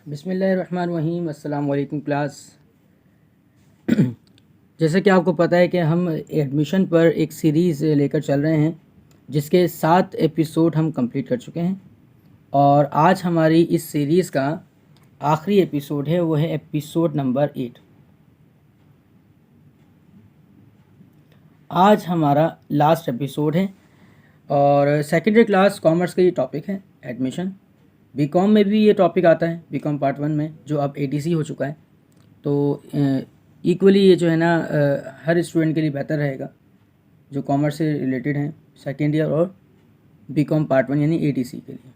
बिस्मिल्लाहिर्रहमानिर्रहीम। अस्सलाम वालेकुम क्लास। जैसे कि आपको पता है कि हम एडमिशन पर एक सीरीज़ लेकर चल रहे हैं जिसके 7 एपिसोड हम कंप्लीट कर चुके हैं और आज हमारी इस सीरीज़ का आखिरी एपिसोड है, वो है एपिसोड नंबर 8। आज हमारा लास्ट एपिसोड है और सेकेंडरी क्लास कॉमर्स का ये टॉपिक है एडमिशन। बीकॉम में भी ये टॉपिक आता है, बीकॉम पार्ट 1 में, जो अब एडीसी हो चुका है। तो इक्वली ये जो है ना हर स्टूडेंट के लिए बेहतर रहेगा जो कॉमर्स से रिलेटेड हैं, सेकेंड ईयर और बीकॉम पार्ट 1 यानी एडीसी के लिए।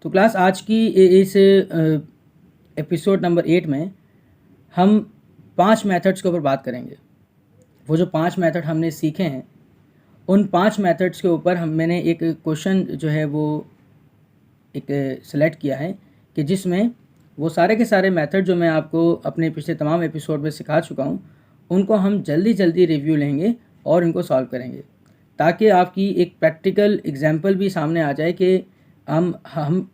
तो क्लास आज की इस एपिसोड नंबर 8 में हम 5 मेथड्स के ऊपर बात करेंगे। वो जो 5 मेथड हमने सीखे हैं उन 5 मेथड्स के ऊपर मैंने एक क्वेश्चन जो है वो एक सेलेक्ट किया है कि जिसमें वो सारे के सारे मेथड जो मैं आपको अपने पिछले तमाम एपिसोड में सिखा चुका हूँ उनको हम जल्दी जल्दी रिव्यू लेंगे और इनको सॉल्व करेंगे, ताकि आपकी एक प्रैक्टिकल एग्जांपल भी सामने आ जाए कि हम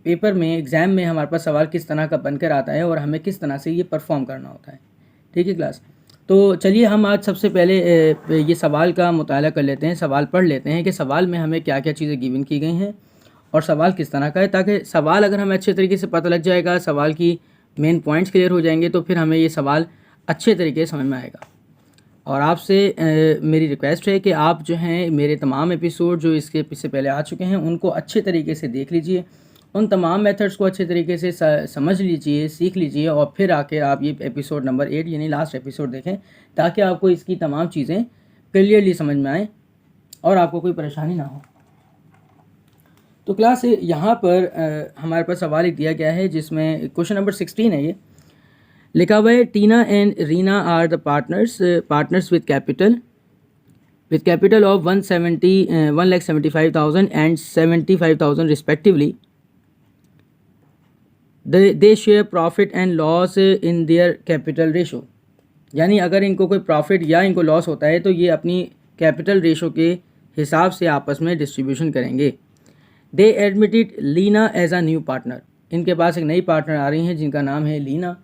पेपर में, एग्ज़ाम में हमारे पास सवाल किस तरह का बनकर आता है और हमें किस तरह से ये परफॉर्म करना होता है। ठीक है क्लास। तो चलिए हम आज सबसे पहले ये सवाल का मुताला कर लेते हैं, सवाल पढ़ लेते हैं कि सवाल में हमें क्या क्या चीज़ें गिवन की गई हैं और सवाल किस तरह का है, ताकि सवाल अगर हमें अच्छे तरीके से पता लग जाएगा, सवाल की मेन पॉइंट्स क्लियर हो जाएंगे, तो फिर हमें ये सवाल अच्छे तरीके से समझ में आएगा। और आपसे मेरी रिक्वेस्ट है कि आप जो हैं मेरे तमाम एपिसोड जो इससे पहले आ चुके हैं उनको अच्छे तरीके से देख लीजिए, उन तमाम मेथड्स को अच्छे तरीके से समझ लीजिए, सीख लीजिए और फिर आके आप ये एपिसोड नंबर 8 यानी लास्ट एपिसोड देखें, ताकि आपको इसकी तमाम चीज़ें क्लियरली समझ में आए और आपको कोई परेशानी ना हो। तो क्लास यहाँ पर हमारे पास सवाल एक दिया गया है जिसमें क्वेश्चन नंबर 16 है। ये लिखा हुआ है, Tina and Reena are the partners with capital of 1,75,000 and 75,000 respectively. They share profit and loss in their capital ratio. यानी अगर इनको कोई प्रॉफिट या इनको लॉस होता है तो ये अपनी कैपिटल रेशो के हिसाब से आपस में डिस्ट्रीब्यूशन करेंगे। They admitted Leena as a new partner. इनके पास एक नई पार्टनर आ रही हैं जिनका नाम है लीना।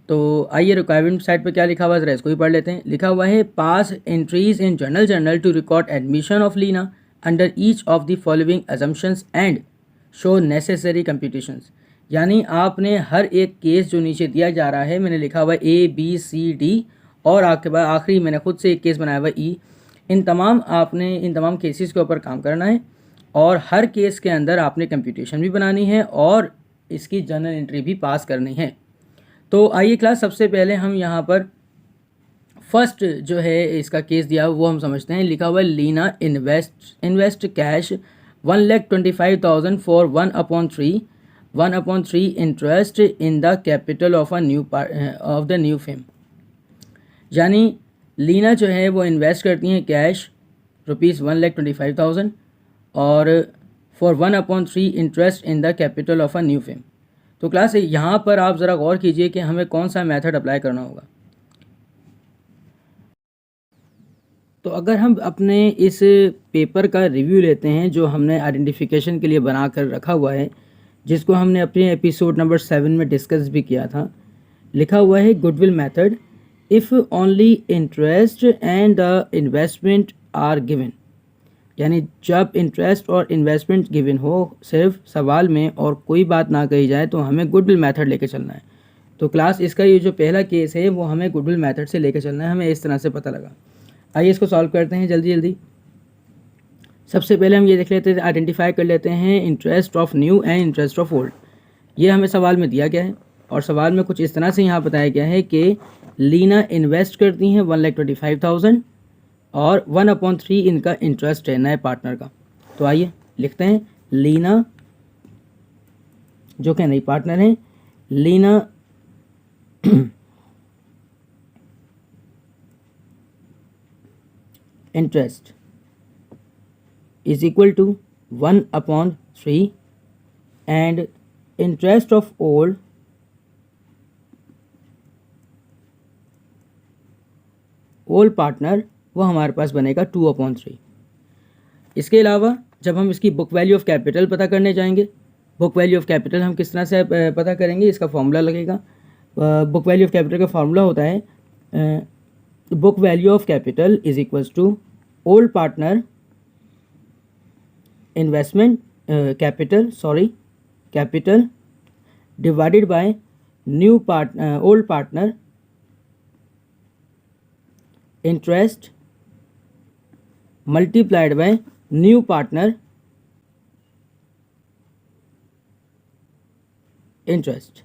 तो आइए रिक्वायरमेंट साइड पर क्या लिखा हुआ है ज़रा इसको ही पढ़ लेते हैं। लिखा हुआ है, pass entries in journal to record admission of Leena under each of the following assumptions and show necessary computations. यानी आपने हर एक केस जो नीचे दिया जा रहा है, मैंने लिखा हुआ है ABCD और आपके बाद आखिरी मैंने खुद से एक केस बनाया हुआ E। इन तमाम केसेस के ऊपर काम करना है और हर केस के अंदर आपने कंप्यूटेशन भी बनानी है और इसकी जर्नल एंट्री भी पास करनी है। तो आइए क्लास, सबसे पहले हम यहाँ पर फर्स्ट जो है इसका केस दिया वो हम समझते हैं। लिखा हुआ है, Leena invest cash 1,25,000 for 1/3 interest in the capital of the new firm. यानी लीना जो है वो इन्वेस्ट करती हैं कैश ₹1,25,000 और for 1/3 interest in the capital of a new fame. तो क्लास यहाँ पर आप ज़रा गौर कीजिए कि हमें कौन सा मेथड अप्लाई करना होगा। तो अगर हम अपने इस पेपर का रिव्यू लेते हैं जो हमने आइडेंटिफिकेशन के लिए बना कर रखा हुआ है, जिसको हमने अपने एपिसोड नंबर 7 में डिस्कस भी किया था। लिखा हुआ है, goodwill method, if only interest and the investment are given. यानी जब इंटरेस्ट और इन्वेस्टमेंट गिवन हो सिर्फ सवाल में और कोई बात ना कही जाए तो हमें गुडविल मेथड लेके चलना है। तो क्लास इसका ये जो पहला केस है वो हमें गुडविल मेथड से लेके चलना है, हमें इस तरह से पता लगा। आइए इसको सॉल्व करते हैं जल्दी जल्दी। सबसे पहले हम ये देख लेते हैं, आइडेंटिफाई कर लेते हैं interest of new and interest of old. ये हमें सवाल में दिया गया है और सवाल में कुछ इस तरह से यहाँ बताया गया है कि लीना इन्वेस्ट करती हैं 1,25,000 और 1/3 इनका इंटरेस्ट है नए पार्टनर का। तो आइए लिखते हैं, लीना जो कि नई पार्टनर है, Leena interest is equal to 1/3 and interest of old partner वो हमारे पास बनेगा 2/3। इसके अलावा जब हम इसकी बुक वैल्यू ऑफ कैपिटल पता करने जाएंगे बुक वैल्यू ऑफ कैपिटल हम किस तरह से पता करेंगे, इसका फॉर्मूला लगेगा। बुक वैल्यू ऑफ कैपिटल का फॉर्मूला होता है book value of capital is equals to old partner investment capital divided by new old partner interest multiplied by new partner interest.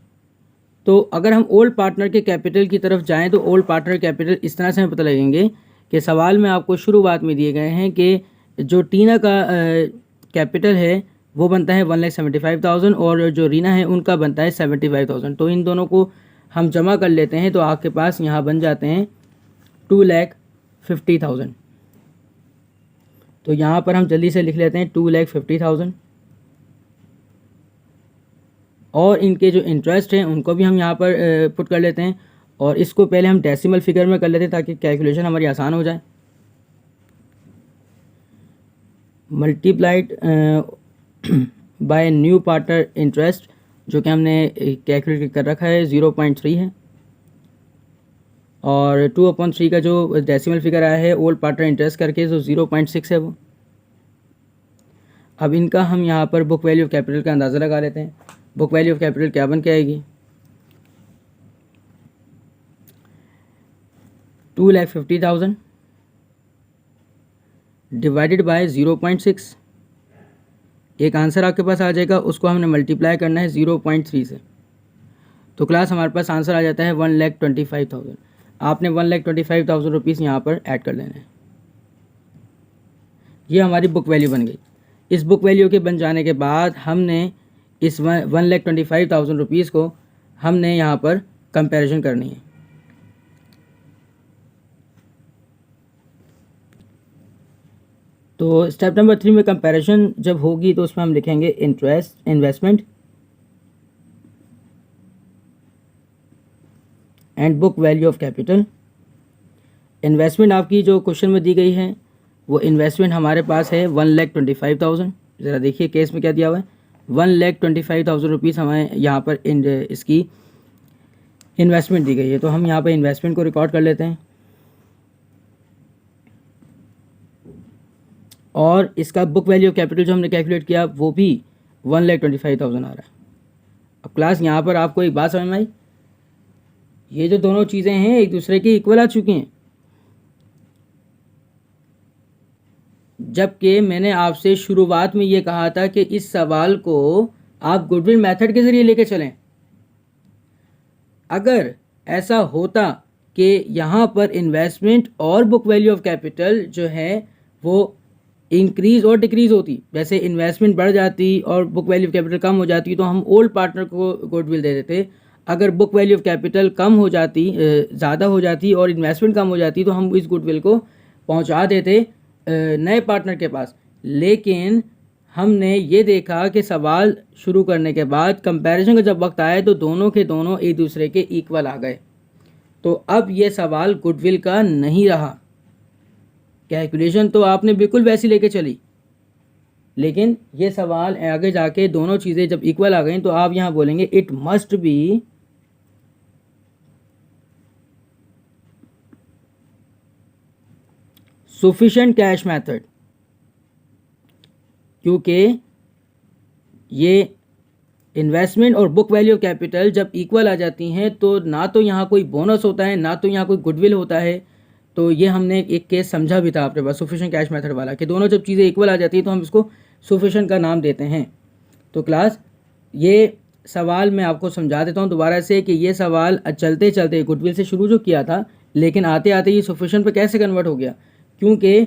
तो अगर हम ओल्ड पार्टनर के कैपिटल की तरफ जाएं तो ओल्ड पार्टनर कैपिटल इस तरह से हमें पता लगेंगे कि सवाल में आपको शुरुआत में दिए गए हैं कि जो टीना का कैपिटल है वो बनता है 1,75,000 और जो रीना है उनका बनता है 75,000। तो इन दोनों को हम जमा कर लेते हैं तो आपके पास यहाँ बन जाते हैं 2,50,000। तो यहाँ पर हम जल्दी से लिख लेते हैं 2,50,000 और इनके जो इंटरेस्ट हैं उनको भी हम यहाँ पर पुट कर लेते हैं और इसको पहले हम डेसिमल फिगर में कर लेते हैं ताकि कैलकुलेशन हमारी आसान हो जाए। Multiplied by new partner interest जो कि हमने कैलकुलेट कर रखा है 0.3 है और 2/3 का जो डेसिमल फिगर आया है ओल्ड पार्टनर इंटरेस्ट करके जो 0.6 है वो। अब इनका हम यहाँ पर बुक वैल्यू ऑफ कैपिटल का अंदाज़ा लगा लेते हैं। बुक वैल्यू ऑफ कैपिटल क्या बन के आएगी 2,50,000 डिवाइडेड बाय 0.6। एक आंसर आपके पास आ जाएगा, उसको हमने मल्टीप्लाई करना है 0.3 से। तो क्लास हमारे पास आंसर आ जाता है 1,25,000। आपने 1,25,000 रुपीज़ यहाँ पर ऐड कर लेना है। ये हमारी बुक वैल्यू बन गई। इस बुक वैल्यू के बन जाने के बाद हमने इस 1,25,000 रुपीज़ को हमने यहाँ पर कंपैरिजन करनी है। तो स्टेप नंबर 3 में कंपैरिजन जब होगी तो उसमें हम लिखेंगे interest investment and book value of capital. Investment आपकी जो क्वेश्चन में दी गई है वो इन्वेस्टमेंट हमारे पास है 1,25,000। ज़रा देखिए केस में क्या दिया हुआ है 1,25,000 रुपीज़ हमें यहाँ पर इसकी इन्वेस्टमेंट दी गई है। तो हम यहाँ पर इन्वेस्टमेंट को रिकॉर्ड कर लेते हैं और इसका बुक वैल्यू ऑफ कैपिटल जो हमने कैलकुलेट किया वो भी 1,25,000 आ रहा है। अब क्लास यहाँ पर आपको एक बात समझ में आई, ये जो दोनों चीज़ें हैं एक दूसरे के इक्वल आ चुकी हैं। जबकि मैंने आपसे शुरुआत में ये कहा था कि इस सवाल को आप गुडविल मेथड के ज़रिए लेके चलें। अगर ऐसा होता कि यहाँ पर इन्वेस्टमेंट और बुक वैल्यू ऑफ कैपिटल जो है वो इंक्रीज़ और डिक्रीज़ होती, जैसे इन्वेस्टमेंट बढ़ जाती और बुक वैल्यू ऑफ कैपिटल कम हो जाती तो हम ओल्ड पार्टनर को गुडविल दे देते। अगर बुक वैल्यू ऑफ कैपिटल कम हो जाती, ज़्यादा हो जाती और इन्वेस्टमेंट कम हो जाती तो हम इस गुडविल को पहुंचा देते नए पार्टनर के पास। लेकिन हमने ये देखा कि सवाल शुरू करने के बाद कंपैरिजन का जब वक्त आया तो दोनों के दोनों एक दूसरे के इक्वल आ गए। तो अब ये सवाल गुडविल का नहीं रहा। कैलकुलेशन तो आपने बिल्कुल वैसी लेके चली, लेकिन ये सवाल आगे जाके दोनों चीज़ें जब इक्वल आ गई तो आप यहाँ बोलेंगे it must be sufficient cash method, क्योंकि ये इन्वेस्टमेंट और बुक वैल्यू ऑफ कैपिटल जब इक्वल आ जाती हैं तो ना तो यहाँ कोई बोनस होता है ना तो यहाँ कोई गुडविल होता है। तो ये हमने एक केस समझा भी था आपके पास सफिशिएंट कैश मेथड वाला कि दोनों जब चीज़ें इक्वल आ जाती है तो हम इसको सफिशिएंट का नाम देते हैं। तो क्लास ये सवाल मैं आपको समझा देता हूँ दोबारा से कि ये सवाल चलते चलते गुडविल से शुरू जो किया था लेकिन आते आते ये सफिशिएंट पे कैसे कन्वर्ट हो गया, क्योंकि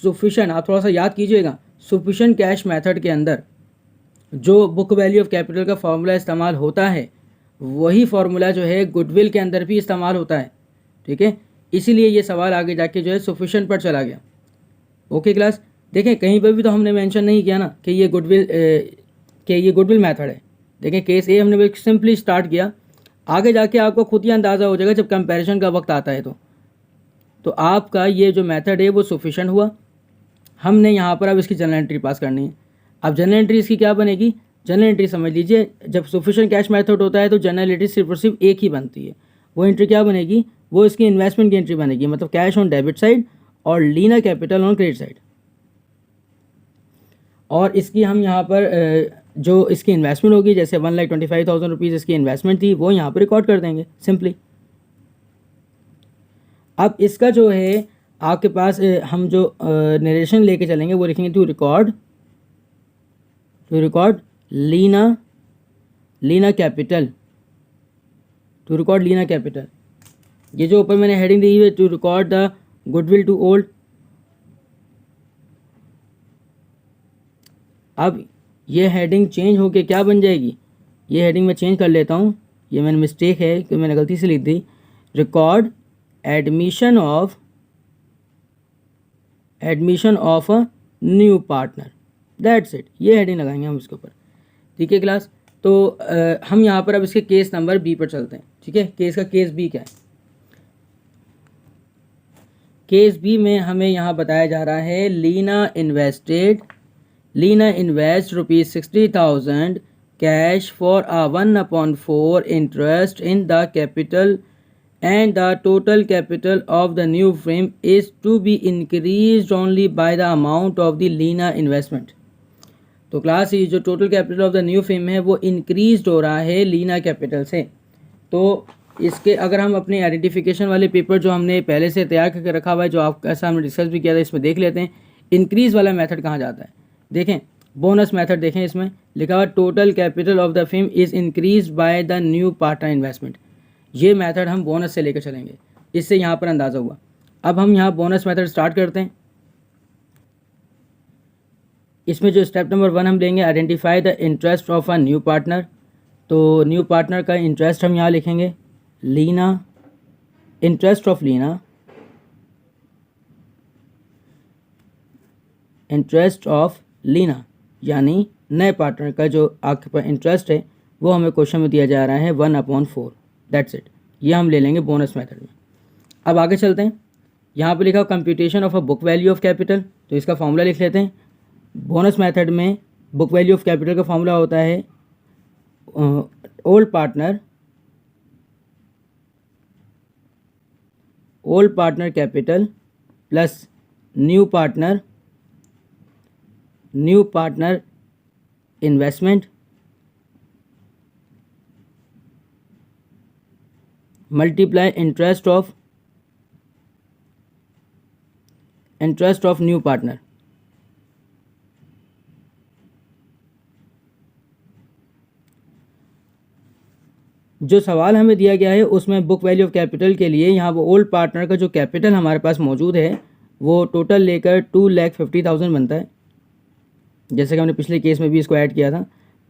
सफिशिएंट आप थोड़ा सा याद कीजिएगा सफिशिएंट कैश मेथड के अंदर जो बुक वैल्यू ऑफ कैपिटल का फार्मूला इस्तेमाल होता है वही फार्मूला जो है गुडविल के अंदर भी इस्तेमाल होता है। ठीक है, इसीलिए ये सवाल आगे जाके जो है सफिशिएंट पर चला गया। ओके क्लास, देखें कहीं पर भी तो हमने मेंशन नहीं किया ना कि ये गुडविल मेथड है। देखें केस ए हमने सिंपली स्टार्ट किया, आगे जाके आपको खुद ही अंदाज़ा हो जाएगा जब कंपैरिजन का वक्त आता है तो आपका ये जो मेथड है वो सफिशिएंट हुआ। हमने यहाँ पर अब इसकी जनरल एंट्री पास करनी है। अब जनरल एंट्री इसकी क्या बनेगी, जनरल एंट्री समझ लीजिए, जब सफिशिएंट कैश मेथड होता है तो जनरल एंट्री सिर्फ और सिर्फ एक ही बनती है। वो एंट्री क्या बनेगी, वो इसकी इन्वेस्टमेंट की एंट्री बनेगी, मतलब कैश ऑन डेबिट साइड और Leena capital on credit side. और इसकी हम यहाँ पर जो इसकी इन्वेस्टमेंट होगी, जैसे 1,25,000 रुपीज़ इसकी इन्वेस्टमेंट थी, वो यहाँ पर रिकॉर्ड कर देंगे सिंपली। अब इसका जो है आपके पास हम जो नरेशन लेके चलेंगे वो लिखेंगे to record Leena capital, to record Leena capital. ये जो ऊपर मैंने हेडिंग दी है to record the goodwill to old. अब ये हेडिंग चेंज होके क्या बन जाएगी, ये हेडिंग मैं चेंज कर लेता हूँ, ये मैंने मिस्टेक है कि मैंने गलती से लिख दी, record admission of a new partner, that's it. ये हेडिंग लगाएंगे हम इसके ऊपर, ठीक है क्लास। तो हम यहाँ पर अब इसके केस नंबर बी पर चलते हैं, ठीक है। केस का केस बी क्या है, केस बी में हमें यहाँ बताया जा रहा है Leena invest ₹60,000 cash for a 1/4 interest in the capital and the total capital of the new firm is to be increased only by the amount of the Leena investment. तो क्लास ये जो total capital of the new firm है वो increase हो रहा है Leena capital से। तो इसके अगर हम अपने आइडेंटिफिकेशन वाले पेपर जो हमने पहले से तैयार करके रखा हुआ है, जो आपके सामने डिस्कस भी किया था, इसमें देख लेते हैं इंक्रीज़ वाला मेथड कहाँ जाता है। देखें बोनस मेथड, देखें इसमें लिखा हुआ total capital of the firm is increase by the new partner investment. ये मेथड हम बोनस से लेकर चलेंगे, इससे यहाँ पर अंदाज़ा हुआ। अब हम यहाँ बोनस मेथड स्टार्ट करते हैं। इसमें जो स्टेप नंबर 1 हम लेंगे, identify the interest of a new partner. तो न्यू पार्टनर का इंटरेस्ट हम यहाँ लिखेंगे Leena, interest of Leena, interest of Leena यानी नए पार्टनर का जो आपके पास इंटरेस्ट है वो हमें क्वेश्चन में दिया जा रहा है 1/4, दैट्स इट। ये हम ले लेंगे बोनस मेथड में। अब आगे चलते हैं, यहाँ पे लिखा computation of a book value of capital, तो इसका फॉर्मूला लिख लेते हैं। बोनस मेथड में बुक वैल्यू ऑफ कैपिटल का फॉर्मूला होता है old partner capital plus new partner investment multiply interest of new partner. जो सवाल हमें दिया गया है उसमें बुक वैल्यू ऑफ कैपिटल के लिए यहाँ वो ओल्ड पार्टनर का जो कैपिटल हमारे पास मौजूद है वो टोटल लेकर 2,50,000 बनता है, जैसे कि हमने पिछले केस में भी इसको ऐड किया था।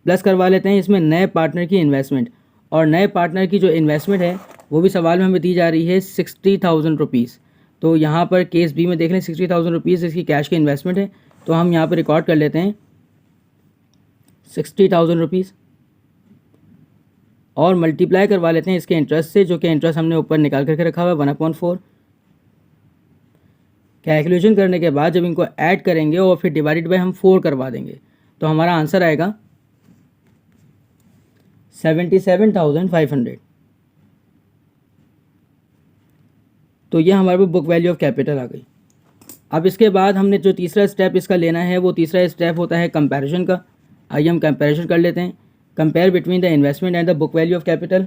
प्लस करवा लेते हैं इसमें नए पार्टनर की इन्वेस्टमेंट, और नए पार्टनर की जो इन्वेस्टमेंट है वो भी सवाल में हमें दी जा रही है 60,000 रुपीज़। तो यहाँ पर केस बी में देख लें 60,000 रुपीज़ इसकी कैश की इन्वेस्टमेंट है, तो हम यहाँ पर रिकॉर्ड कर लेते हैं 60,000 रुपीज़ और मल्टीप्लाई करवा लेते हैं इसके इंटरेस्ट से, जो कि इंटरेस्ट हमने ऊपर निकाल करके रखा हुआ है 1/4। कैलकुलेशन करने के बाद जब इनको ऐड करेंगे और फिर डिवाइडेड बाय हम 4 करवा देंगे तो हमारा आंसर आएगा 77,500। तो ये हमारे पास बुक वैल्यू ऑफ कैपिटल आ गई। अब इसके बाद हमने जो तीसरा स्टेप इसका लेना है वो तीसरा स्टेप होता है कंपैरिजन का। आइए हम कंपैरिजन कर लेते हैं, compare between the investment and the book value of capital.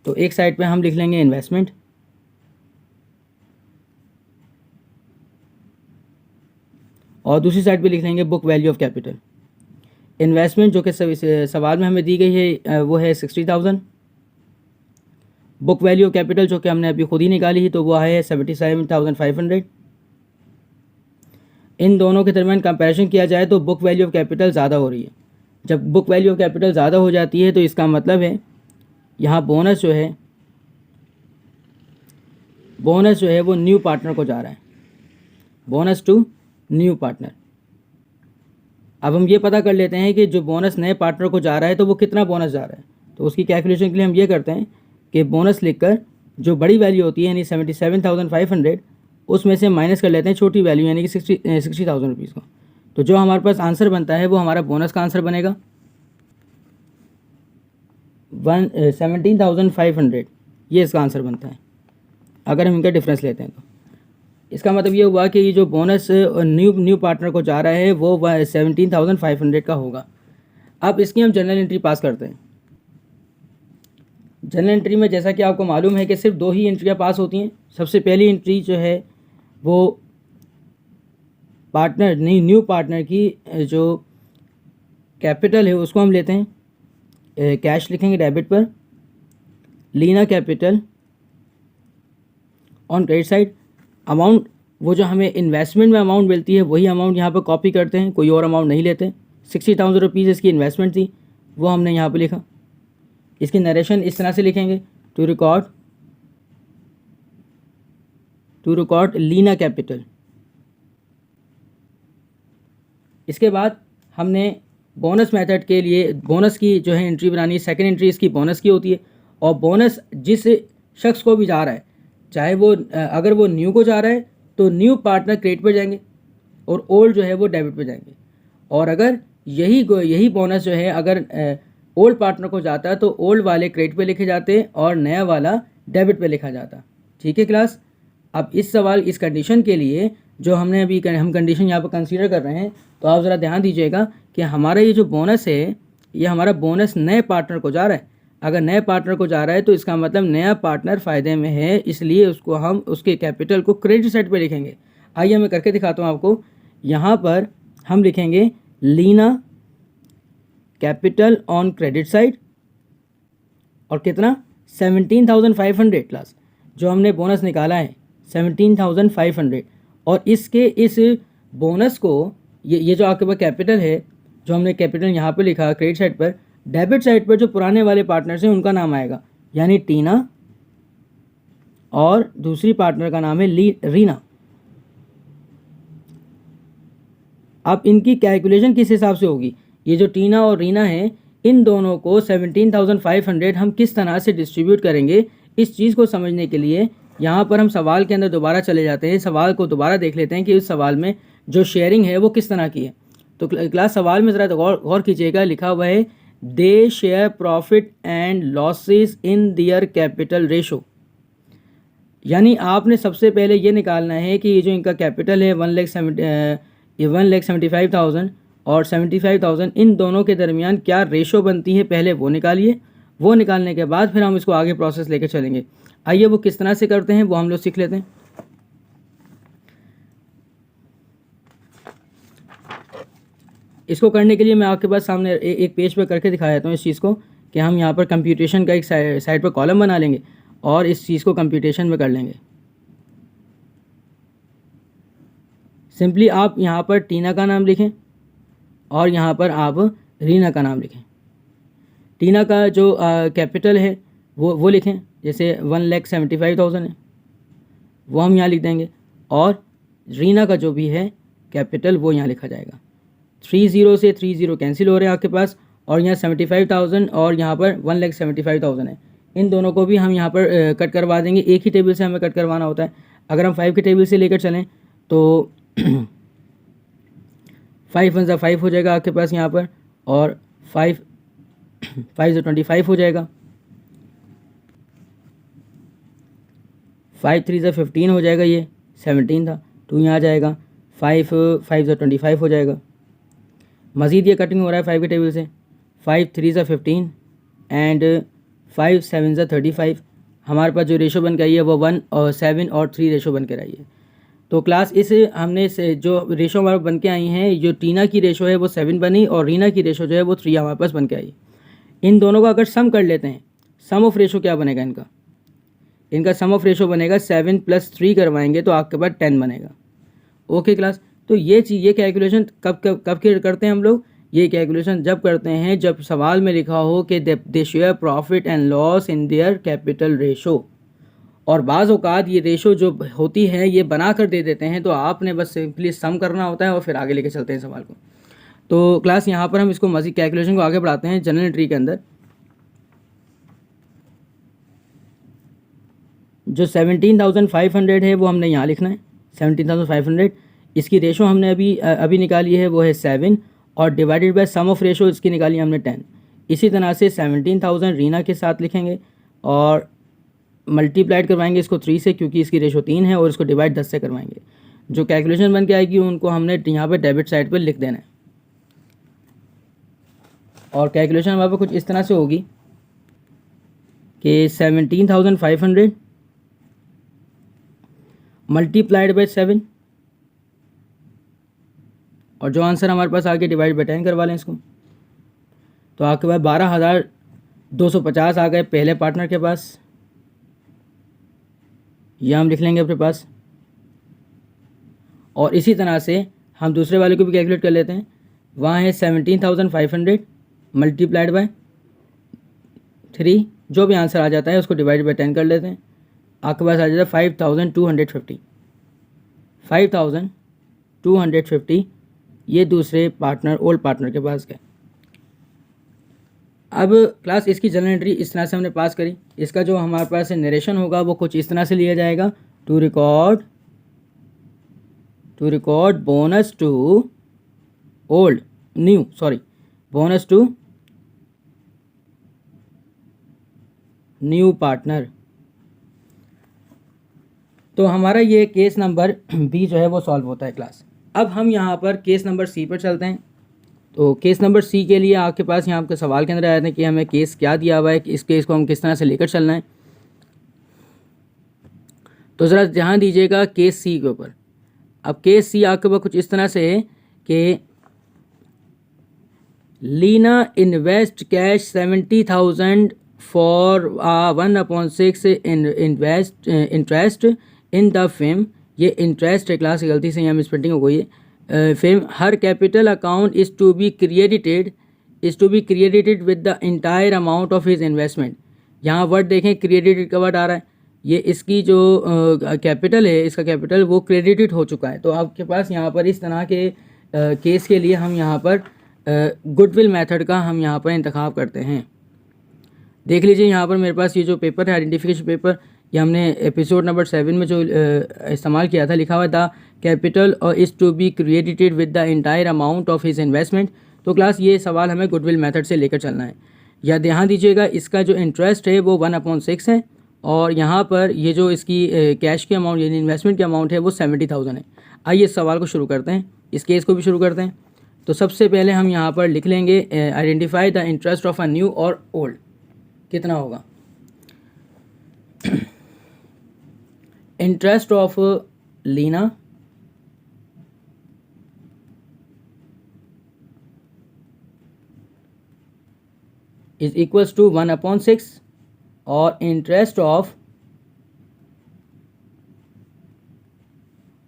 तो एक साइड पे हम लिख लेंगे इन्वेस्टमेंट और दूसरी साइड पे लिख लेंगे book value of capital. Investment जो कि सवाल में हमें दी गई है वो है 60,000। बुक वैल्यू ऑफ कैपिटल जो कि हमने अभी खुद ही निकाली ही तो वो है 77,500। इन दोनों के दरमियान कंपैरिजन किया जाए तो बुक वैल्यू ऑफ कैपिटल ज़्यादा हो रही है। जब बुक वैल्यू ऑफ कैपिटल ज़्यादा हो जाती है तो इसका मतलब है यहाँ बोनस जो है वो न्यू पार्टनर को जा रहा है, बोनस टू न्यू पार्टनर। अब हम ये पता कर लेते हैं कि जो बोनस नए पार्टनर को जा रहा है तो वो कितना बोनस जा रहा है। तो उसकी कैलकुलेशन के लिए हम ये करते हैं कि बोनस लिखकर जो बड़ी वैल्यू होती है यानी 77,500 उसमें से माइनस कर लेते हैं छोटी वैल्यू यानी कि 60,000 रुपीज़ को। तो जो हमारे पास आंसर बनता है वो हमारा बोनस का आंसर बनेगा। 17,500, ये इसका आंसर बनता है अगर हम इनका डिफरेंस लेते हैं। तो इसका मतलब ये हुआ कि ये जो बोनस न्यू पार्टनर को जा रहा है वो 17,500 का होगा। अब इसकी हम जनरल एंट्री पास करते हैं। जनरल एंट्री में जैसा कि आपको मालूम है कि सिर्फ 2 ही एंट्रियाँ पास होती हैं। सबसे पहली एंट्री जो है वो पार्टनर न्यू पार्टनर की जो कैपिटल है उसको हम लेते हैं, कैश लिखेंगे डेबिट पर, Leena capital on credit side. Amount वो जो हमें इन्वेस्टमेंट में अमाउंट मिलती है वही अमाउंट यहाँ पर कॉपी करते हैं, कोई और अमाउंट नहीं लेते। 60,000 रुपीज़ इसकी इन्वेस्टमेंट थी, वो हमने यहाँ पर लिखा। इसकी नरेशन इस तरह से लिखेंगे, टू रिकॉर्ड लीना कैपिटल। इसके बाद हमने बोनस मेथड के लिए बोनस की जो है एंट्री बनानी है। सेकंड एंट्री इसकी बोनस की होती है, और बोनस जिस शख्स को भी जा रहा है, चाहे वो अगर वो न्यू को जा रहा है तो न्यू पार्टनर क्रेडिट पर जाएंगे और ओल्ड जो है वो डेबिट पर जाएंगे। और अगर यही बोनस जो है अगर ओल्ड पार्टनर को जाता है तो ओल्ड वाले क्रेडिट पे लिखे जाते हैं और नया वाला डेबिट पे लिखा जाता। ठीक है क्लास। अब इस कंडीशन के लिए जो हमने अभी हम कंडीशन यहाँ पर कंसीडर कर रहे हैं, तो आप ज़रा ध्यान दीजिएगा कि हमारा ये जो बोनस है ये हमारा बोनस नए पार्टनर को जा रहा है। अगर नए पार्टनर को जा रहा है तो इसका मतलब नया पार्टनर फ़ायदे में है, इसलिए उसको हम उसके कैपिटल को क्रेडिट साइड पर लिखेंगे। आइए मैं करके दिखाता हूँ आपको। यहाँ पर हम लिखेंगे Leena capital on credit side, और कितना 17,500 क्लास जो हमने बोनस निकाला है 17,500। और इसके इस बोनस को ये जो आपके पास कैपिटल है, जो हमने कैपिटल यहाँ पे लिखा क्रेडिट साइड पर, डेबिट साइड पर जो पुराने वाले पार्टनर्स हैं उनका नाम आएगा, यानी टीना, और दूसरी पार्टनर का नाम है रीना। अब इनकी कैलकुलेशन किस हिसाब से होगी, ये जो टीना और रीना है इन दोनों को 17,500 हम किस तरह से डिस्ट्रीब्यूट करेंगे, इस चीज़ को समझने के लिए यहाँ पर हम सवाल के अंदर दोबारा चले जाते हैं। सवाल को दोबारा देख लेते हैं कि इस सवाल में जो शेयरिंग है वो किस तरह की है। तो क्लास सवाल में ज़रा गौर कीजिएगा, लिखा हुआ है they share profit and losses in their capital ratio. यानी आपने सबसे पहले ये निकालना है कि ये जो इनका कैपिटल है 1,75,000 और 75,000, इन दोनों के दरमियान क्या रेशो बनती है, पहले वो निकालिए। वो निकालने के बाद फिर हम इसको आगे प्रोसेस लेके चलेंगे। आइए वो किस तरह से करते हैं वो हम लोग सीख लेते हैं। इसको करने के लिए मैं आपके पास सामने एक पेज पे करके दिखा देता हूँ इस चीज़ को, कि हम यहाँ पर कंप्यूटेशन का एक साइड पर कॉलम बना लेंगे और इस चीज़ को कंप्यूटेशन में कर लेंगे। सिंपली आप यहाँ पर टीना का नाम लिखें और यहाँ पर आप रीना का नाम लिखें। टीना का जो कैपिटल है वो लिखें, जैसे 1,75,000 है, वो हम यहाँ लिख देंगे। और रीना का जो भी है कैपिटल वो यहाँ लिखा जाएगा। 30 से 30 कैंसिल हो रहे हैं आपके पास, और यहाँ 75,000 और यहाँ पर 1,75,000 है। इन दोनों को भी हम यहाँ पर कट करवा देंगे। एक ही टेबल से हमें कट करवाना होता है। अगर हम 5 के टेबल से लेकर चलें तो 5 1 ज़ा 5 हो जाएगा आपके पास यहाँ पर, और 5 ज़ा 25 हो जाएगा, 5 3 ज़ा 15 हो जाएगा, ये 17 था, 2 यहाँ आ जाएगा, 5 ज़ा 25 हो जाएगा। मज़ीद ये कटिंग हो रहा है 5 के टेबल से, 5 3 ज़ा 15 एंड 5 7 ज़ा 35। हमारे पास जो रेशो बन के आई है वो 1 और 7 और 3 रेशो बन कर आई है। तो क्लास हमने जो रेशो हमारे बन के आई हैं, जो टीना की रेशो है वो 7 बनी और रीना की रेशो जो है वो 3 हमारे पास बन के आई। इन दोनों का अगर सम कर लेते हैं, सम ऑफ रेशो क्या बनेगा इनका सम ऑफ रेशो बनेगा 7 + 3 करवाएंगे तो आपके पास 10 बनेगा। Okay class. तो ये कैलकुलेशन कब करते हैं हम लोग, ये कैलकुलेशन जब करते हैं जब सवाल में लिखा हो कि they share profit and loss in their capital ratio. और बाज़ औक़ात ये रेशो जो होती है ये बना कर दे देते हैं, तो आपने बस सिंपली सम करना होता है और फिर आगे लेके चलते हैं सवाल को। तो क्लास यहाँ पर हम इसको मज़ीद कैलकुलेशन को आगे बढ़ाते हैं। जनरल एंट्री के अंदर जो 17,500 है वो हमने यहाँ लिखना है, 17,500। इसकी रेशो हमने अभी निकाली है वो है 7, और divided by sum of ratio इसकी निकाली हमने 10। इसी तरह से 17,000 रीना के साथ लिखेंगे और मल्टीप्लाइड करवाएंगे इसको 3 से, क्योंकि इसकी रेशो 3 है, और इसको डिवाइड 10 से करवाएंगे। जो कैलकुलेशन बन के आएगी उनको हमने यहाँ पर डेबिट साइड पर लिख देना है। और कैलकुलेशन हमारे पास कुछ इस तरह से होगी कि 17,500 मल्टीप्लाइड बाई 7, और जो आंसर हमारे पास आगे डिवाइड बाई 10 करवा लें इसको, तो आपके पास 12,250 आ गए पहले पार्टनर के पास। यह हम लिख लेंगे अपने पास। और इसी तरह से हम दूसरे वाले को भी कैलकुलेट कर लेते हैं। वहाँ है 17,500 मल्टीप्लाइड बाय 3, जो भी आंसर आ जाता है उसको डिवाइड बाय 10 कर लेते हैं। आपके पास आ जाता है 5,250। 5,250 ये दूसरे पार्टनर ओल्ड पार्टनर के पास गए। अब क्लास इसकी जनरल एंट्री इस तरह से हमने पास करी। इसका जो हमारे पास नरेशन होगा वो कुछ इस तरह से लिया जाएगा, to record bonus to new partner. तो हमारा ये केस नंबर बी जो है वो सॉल्व होता है क्लास। अब हम यहाँ पर केस नंबर सी पर चलते हैं। तो केस नंबर सी के लिए आपके पास यहाँ आपके सवाल के अंदर आया था कि हमें केस क्या दिया हुआ है, कि इस केस को हम किस तरह से लेकर चलना है। तो ज़रा ध्यान दीजिएगा केस सी के ऊपर। अब केस सी आपके पास कुछ इस तरह से है कि Leena invest cash 70,000 for 1/6 interest in the firm. ये इंटरेस्ट है क्लास, गलती से यहाँ मिसप्रिंटिंग हो गई है। Firm her capital account is to be credited with the entire amount of his investment. यहाँ वर्ड देखें, क्रिएडिटेड का वर्ड आ रहा है। ये इसकी जो कैपिटल है, इसका कैपिटल वो क्रेडिटेड हो चुका है। तो आपके पास यहाँ पर इस तरह के केस के लिए हम यहाँ पर गुडविल मेथड का हम यहाँ पर इंतखाब करते हैं। देख लीजिए यहाँ पर मेरे पास ये जो पेपर है, आइडेंटिफिकेशन पेपर, ये हमने एपिसोड नंबर 7 में जो इस्तेमाल किया था, लिखा हुआ था कैपिटल और is to be credited with the entire amount of his investment. तो क्लास ये सवाल हमें गुडविल मेथड से लेकर चलना है। या ध्यान दीजिएगा इसका जो इंटरेस्ट है वो 1/6 है, और यहाँ पर ये जो इसकी कैश की अमाउंट यानी इन्वेस्टमेंट की अमाउंट है वो 70,000 है। आइए इस सवाल को शुरू करते हैं, इस केस को भी शुरू करते हैं। तो सबसे पहले हम यहाँ पर लिख लेंगे identify the interest of a new और ओल्ड। कितना होगा? Interest of Leena is equals to 1/6 और इंटरेस्ट ऑफ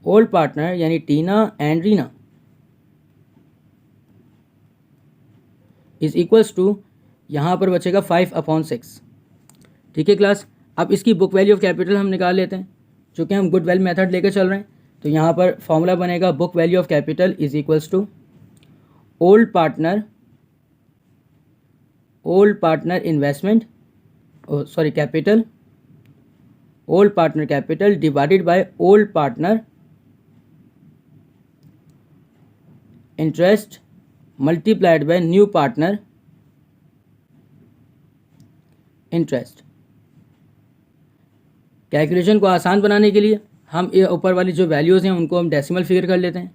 ओल्ड पार्टनर यानी Tina and Reena is equals to, यहाँ पर बचेगा 5/6। ठीक है क्लास। अब इसकी बुक वैल्यू ऑफ कैपिटल हम निकाल लेते हैं, चूँकि हम गुडविल मेथड लेकर चल रहे हैं। तो यहाँ पर फॉर्मूला बनेगा book value of capital is equals to old partner investment capital, old partner capital divided by old partner interest multiplied by new partner interest. Calculation को आसान बनाने के लिए हम ये ऊपर वाली जो वैल्यूज़ हैं उनको हम डेसिमल फिगर कर लेते हैं।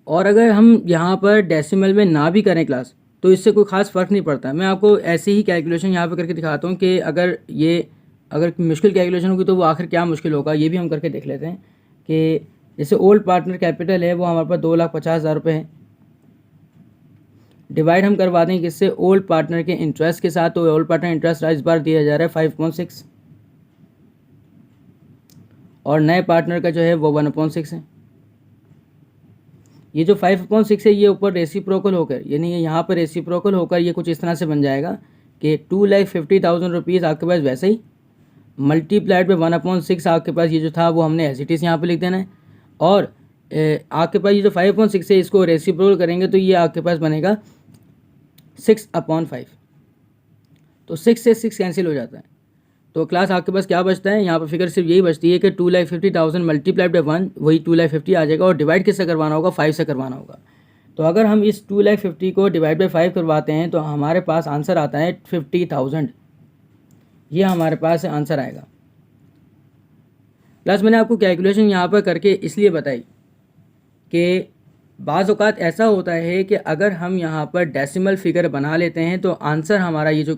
और अगर हम यहाँ पर डेसिमल में ना भी करें क्लास, तो इससे कोई ख़ास फ़र्क नहीं पड़ता। मैं आपको ऐसे ही कैलकुलेशन यहाँ पर करके दिखाता हूँ कि अगर मुश्किल कैलकुलेशन होगी तो वो आखिर क्या मुश्किल होगा, ये भी हम करके देख लेते हैं। कि जैसे ओल्ड पार्टनर कैपिटल है वो हमारे पास 2,50,000 रुपये है, डिवाइड हम करवा दें किससे, ओल्ड पार्टनर के इंटरेस्ट के साथ। तो ओल्ड पार्टनर इंटरेस्ट इस बार दिया जा रहा है 5/6 और नए पार्टनर का जो है वो 1/6 है। ये जो 5/6 है ये ऊपर रेसिप्रोकल होकर, यानी यहाँ पर रेसिप्रोकल होकर ये कुछ इस तरह से बन जाएगा कि 2,50,000 रुपीज़ आपके पास वैसे ही मल्टीप्लाइड बाय 1/6 आपके पास ये जो था वो हमने एज इट इज़ यहाँ पर लिख देना है। और आपके पास ये जो 5/6 है इसको रेसिप्रोकल करेंगे तो ये आपके पास बनेगा 6/5। तो 6 से 6 कैंसिल हो जाता है। तो क्लास आपके पास क्या बचता है, यहाँ पर फिगर सिर्फ यही बचती है कि 2,50,000 मल्टीप्लाइड बाय 1 वही 2,50,000 आ जाएगा, और डिवाइड किससे करवाना होगा, 5 से करवाना होगा। तो अगर हम इस 2,50,000 को डिवाइड बाई 5 करवाते हैं तो हमारे पास आंसर आता है 50,000। ये हमारे पास आंसर आएगा। प्लस मैंने आपको कैलकुलेशन यहाँ पर करके इसलिए बताई कि बाज़ औक़ात ऐसा होता है कि अगर हम यहाँ पर डेसिमल फिगर बना लेते हैं तो आंसर हमारा ये जो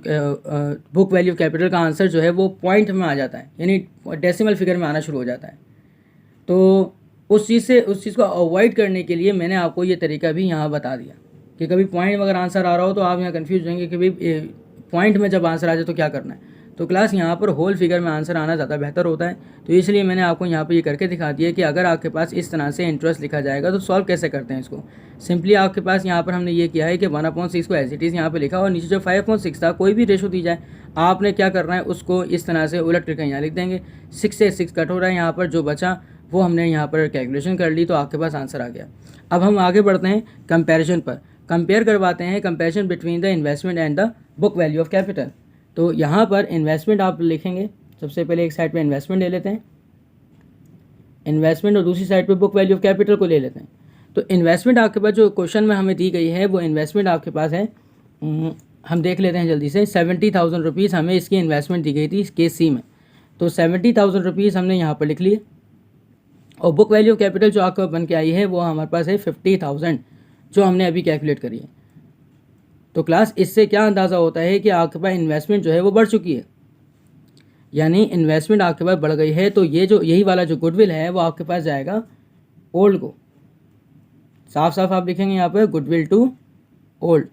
बुक वैल्यू ऑफ कैपिटल का आंसर जो है वो पॉइंट में आ जाता है, यानी डेसिमल फिगर में आना शुरू हो जाता है। तो उस चीज़ को अवॉइड करने के लिए मैंने आपको ये तरीका भी यहाँ बता दिया कि कभी पॉइंट में अगर आंसर आ रहा हो तो आप यहाँ कन्फ्यूज होंगे कि भाई पॉइंट में जब आंसर आ जाए तो क्या करना है। तो क्लास यहाँ पर होल फिगर में आंसर आना ज़्यादा बेहतर होता है। तो इसलिए मैंने आपको यहाँ पर ये करके दिखा दिया कि अगर आपके पास इस तरह से इंटरेस्ट लिखा जाएगा तो सॉल्व कैसे करते हैं इसको। सिंपली आपके पास यहाँ पर हमने ये किया है कि 1/6 को एज इट इज़ यहाँ पर लिखा और नीचे जो 5/6 था कोई भी रेशो दी जाए आपने क्या करना है उसको इस तरह से उलट करके यहाँ लिख देंगे। 6 से 6 कट हो रहा है, यहाँ पर जो बचा वो हमने यहाँ पर कैलकुलेशन कर ली तो आपके पास आंसर आ गया। अब हम आगे बढ़ते हैं कंपैरिजन पर, कंपेयर करवाते हैं comparison between the investment and the book value of capital. तो यहाँ पर इन्वेस्टमेंट आप लिखेंगे, सबसे पहले एक साइड पे इन्वेस्टमेंट ले लेते हैं, इन्वेस्टमेंट, और दूसरी साइड पे बुक वैल्यू ऑफ कैपिटल को ले लेते हैं। तो इन्वेस्टमेंट आपके पास जो क्वेश्चन में हमें दी गई है वो इन्वेस्टमेंट आपके पास है, हम देख लेते हैं जल्दी से। 70,000 रुपीज़ हमें इसकी इन्वेस्टमेंट दी गई थी इस केस सी में। तो 70,000 रुपीज़ हमने यहाँ पर लिख लिए और बुक वैल्यू ऑफ कैपिटल जो आपको बन के आई है वो हमारे पास है 50,000 जो हमने अभी कैलकुलेट करी है। तो क्लास इससे क्या अंदाज़ा होता है कि आपके पास इन्वेस्टमेंट जो है वो बढ़ चुकी है, यानी इन्वेस्टमेंट आपके पास बढ़ गई है। तो ये जो यही वाला जो गुडविल है वो आपके पास जाएगा ओल्ड को, साफ साफ आप लिखेंगे यहाँ पर गुडविल टू ओल्ड।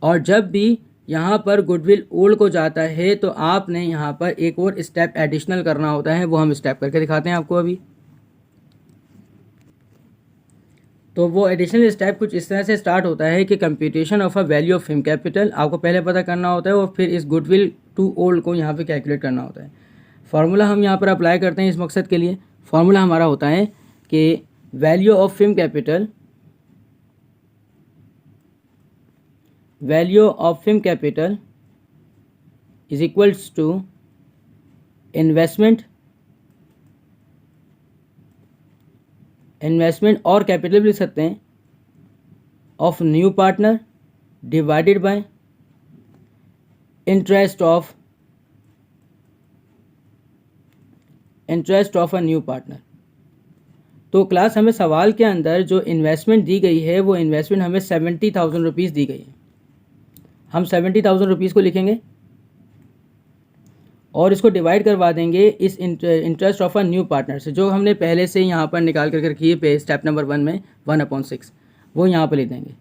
और जब भी यहाँ पर गुडविल ओल्ड को जाता है तो आपने यहाँ पर एक और स्टेप एडिशनल करना होता है, वो हम स्टेप करके दिखाते हैं आपको अभी। तो वो एडिशनल स्टेप कुछ इस तरह से स्टार्ट होता है कि computation of a value of firm capital आपको पहले पता करना होता है और फिर इस गुडविल टू ओल्ड को यहाँ पे कैलकुलेट करना होता है। फार्मूला हम यहाँ पर अप्लाई करते हैं इस मकसद के लिए। फार्मूला हमारा होता है कि value of firm capital, value of firm capital is equals to investment और कैपिटल भी लिख सकते हैं of new partner divided by interest of a new partner. तो क्लास हमें सवाल के अंदर जो इन्वेस्टमेंट दी गई है वो इन्वेस्टमेंट हमें 70,000 रुपीज़ दी गई है। हम 70,000 रुपीज़ को लिखेंगे और इसको डिवाइड करवा देंगे इस interest of a new partner से, जो हमने पहले से यहाँ पर निकाल कर रखी है पे स्टेप नंबर 1 में 1/6, वो यहाँ पर लिख देंगे।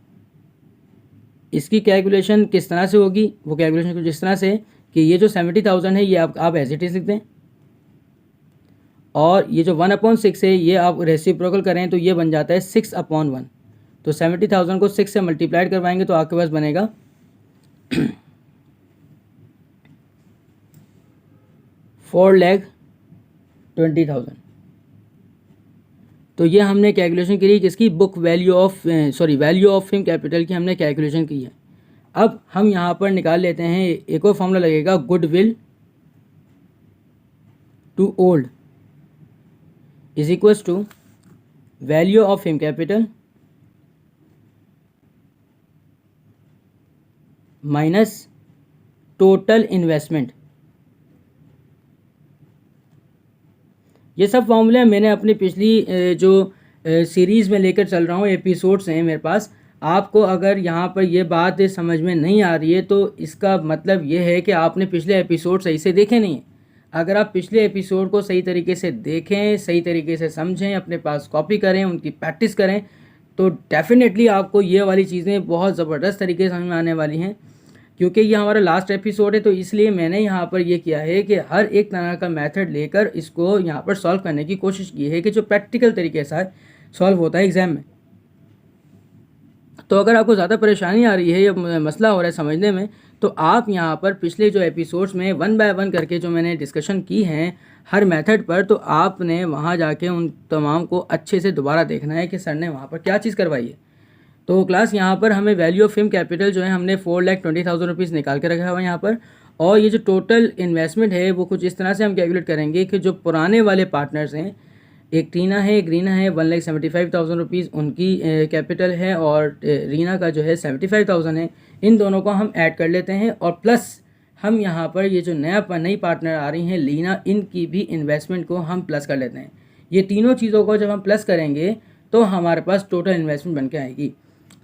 इसकी कैलकुलेशन किस तरह से होगी, वो कैलकुलेशन कुछ इस तरह से कि ये जो 70,000 है ये आप एज इट इज लिख दें और ये जो 1/6 है ये आप रेसिप्रोकल करें तो ये बन जाता है 6/1। तो 70,000 को 6 से मल्टीप्लाइड करवाएंगे तो आपके पास बनेगा 4,20,000। तो ये हमने कैलकुलेशन करी किसकी, book value of value of firm capital की हमने कैलकुलेशन की है। अब हम यहाँ पर निकाल लेते हैं, एक और फॉर्मूला लगेगा goodwill to old is equals to value of firm capital minus total investment. ये सब फॉर्मूले मैंने अपनी पिछली जो सीरीज़ में लेकर चल रहा हूँ, एपिसोड्स हैं मेरे पास। आपको अगर यहाँ पर ये बात समझ में नहीं आ रही है तो इसका मतलब ये है कि आपने पिछले एपिसोड सही से देखे नहीं हैं। अगर आप पिछले एपिसोड को सही तरीके से देखें, सही तरीके से समझें, अपने पास कॉपी करें, उनकी प्रैक्टिस करें तो डेफिनेटली आपको ये वाली चीज़ें बहुत ज़बरदस्त तरीके से समझ में आने वाली हैं। क्योंकि ये हमारा लास्ट एपिसोड है तो इसलिए मैंने यहाँ पर ये किया है कि हर एक तरह का मेथड लेकर इसको यहाँ पर सॉल्व करने की कोशिश की है कि जो प्रैक्टिकल तरीके से सॉल्व होता है एग्ज़ाम में। तो अगर आपको ज़्यादा परेशानी आ रही है या मसला हो रहा है समझने में तो आप यहाँ पर पिछले जो एपिसोड्स में 1 बाय 1 करके जो मैंने डिस्कशन की हैं हर मेथड पर, तो आपने वहाँ जाके उन तमाम को अच्छे से दोबारा देखना है कि सर ने वहाँ पर क्या चीज़ करवाई है। तो क्लास यहाँ पर हमें वैल्यू ऑफ फिल्म कैपिटल जो है हमने 4,20,000 रुपीज़ निकाल के रखा हुआ है यहाँ पर। और ये जो टोटल इन्वेस्टमेंट है वो कुछ इस तरह से हम कैलकुलेट करेंगे कि जो पुराने वाले पार्टनर्स हैं एक टीना है, एक रीना है, 1,75,000 रुपीज़ उनकी कैपिटल है और रीना का जो है 75,000 है। इन दोनों को हम ऐड कर लेते हैं और प्लस हम यहाँ पर ये जो नई पार्टनर आ रही हैं लीना, इनकी भी इन्वेस्टमेंट को हम प्लस कर लेते हैं। ये तीनों चीज़ों को जब हम प्लस करेंगे तो हमारे पास टोटल इन्वेस्टमेंट बन के आएगी।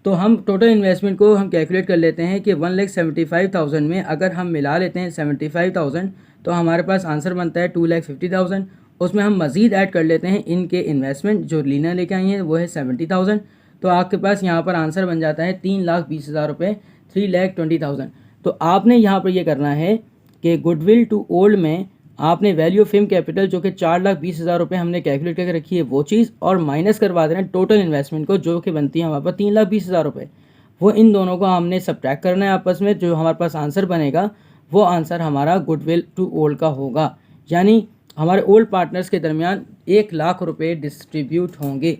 तो हम टोटल इन्वेस्टमेंट को हम कैलकुलेट कर लेते हैं कि 1,75,000 में अगर हम मिला लेते हैं 75,000 तो हमारे पास आंसर बनता है 2,50,000। उसमें हम मज़ीद ऐड कर लेते हैं इनके इन्वेस्टमेंट, जो लीना लेके आई हैं वो है 70,000। तो आपके पास यहाँ पर आंसर बन जाता है 3,20,000 रुपये, 3,20,000। तो आपने यहाँ पर ये करना है कि गुडविल टू ओल्ड में आपने वैल्यू ऑफ फिल्म कैपिटल जो कि 4,20,000 रुपये हमने कैलकुलेट करके रखी है वो चीज़, और माइनस करवा देना टोटल इन्वेस्टमेंट को जो कि बनती है हमारे पास 3,20,000 रुपये। वो इन दोनों को हमने सब्ट्रैक्ट करना है आपस में। जो हमारे पास आंसर बनेगा वो आंसर हमारा गुडविल टू ओल्ड का होगा, यानी हमारे ओल्ड पार्टनर्स के दरमियान 1,00,000 रुपये डिस्ट्रीब्यूट होंगे।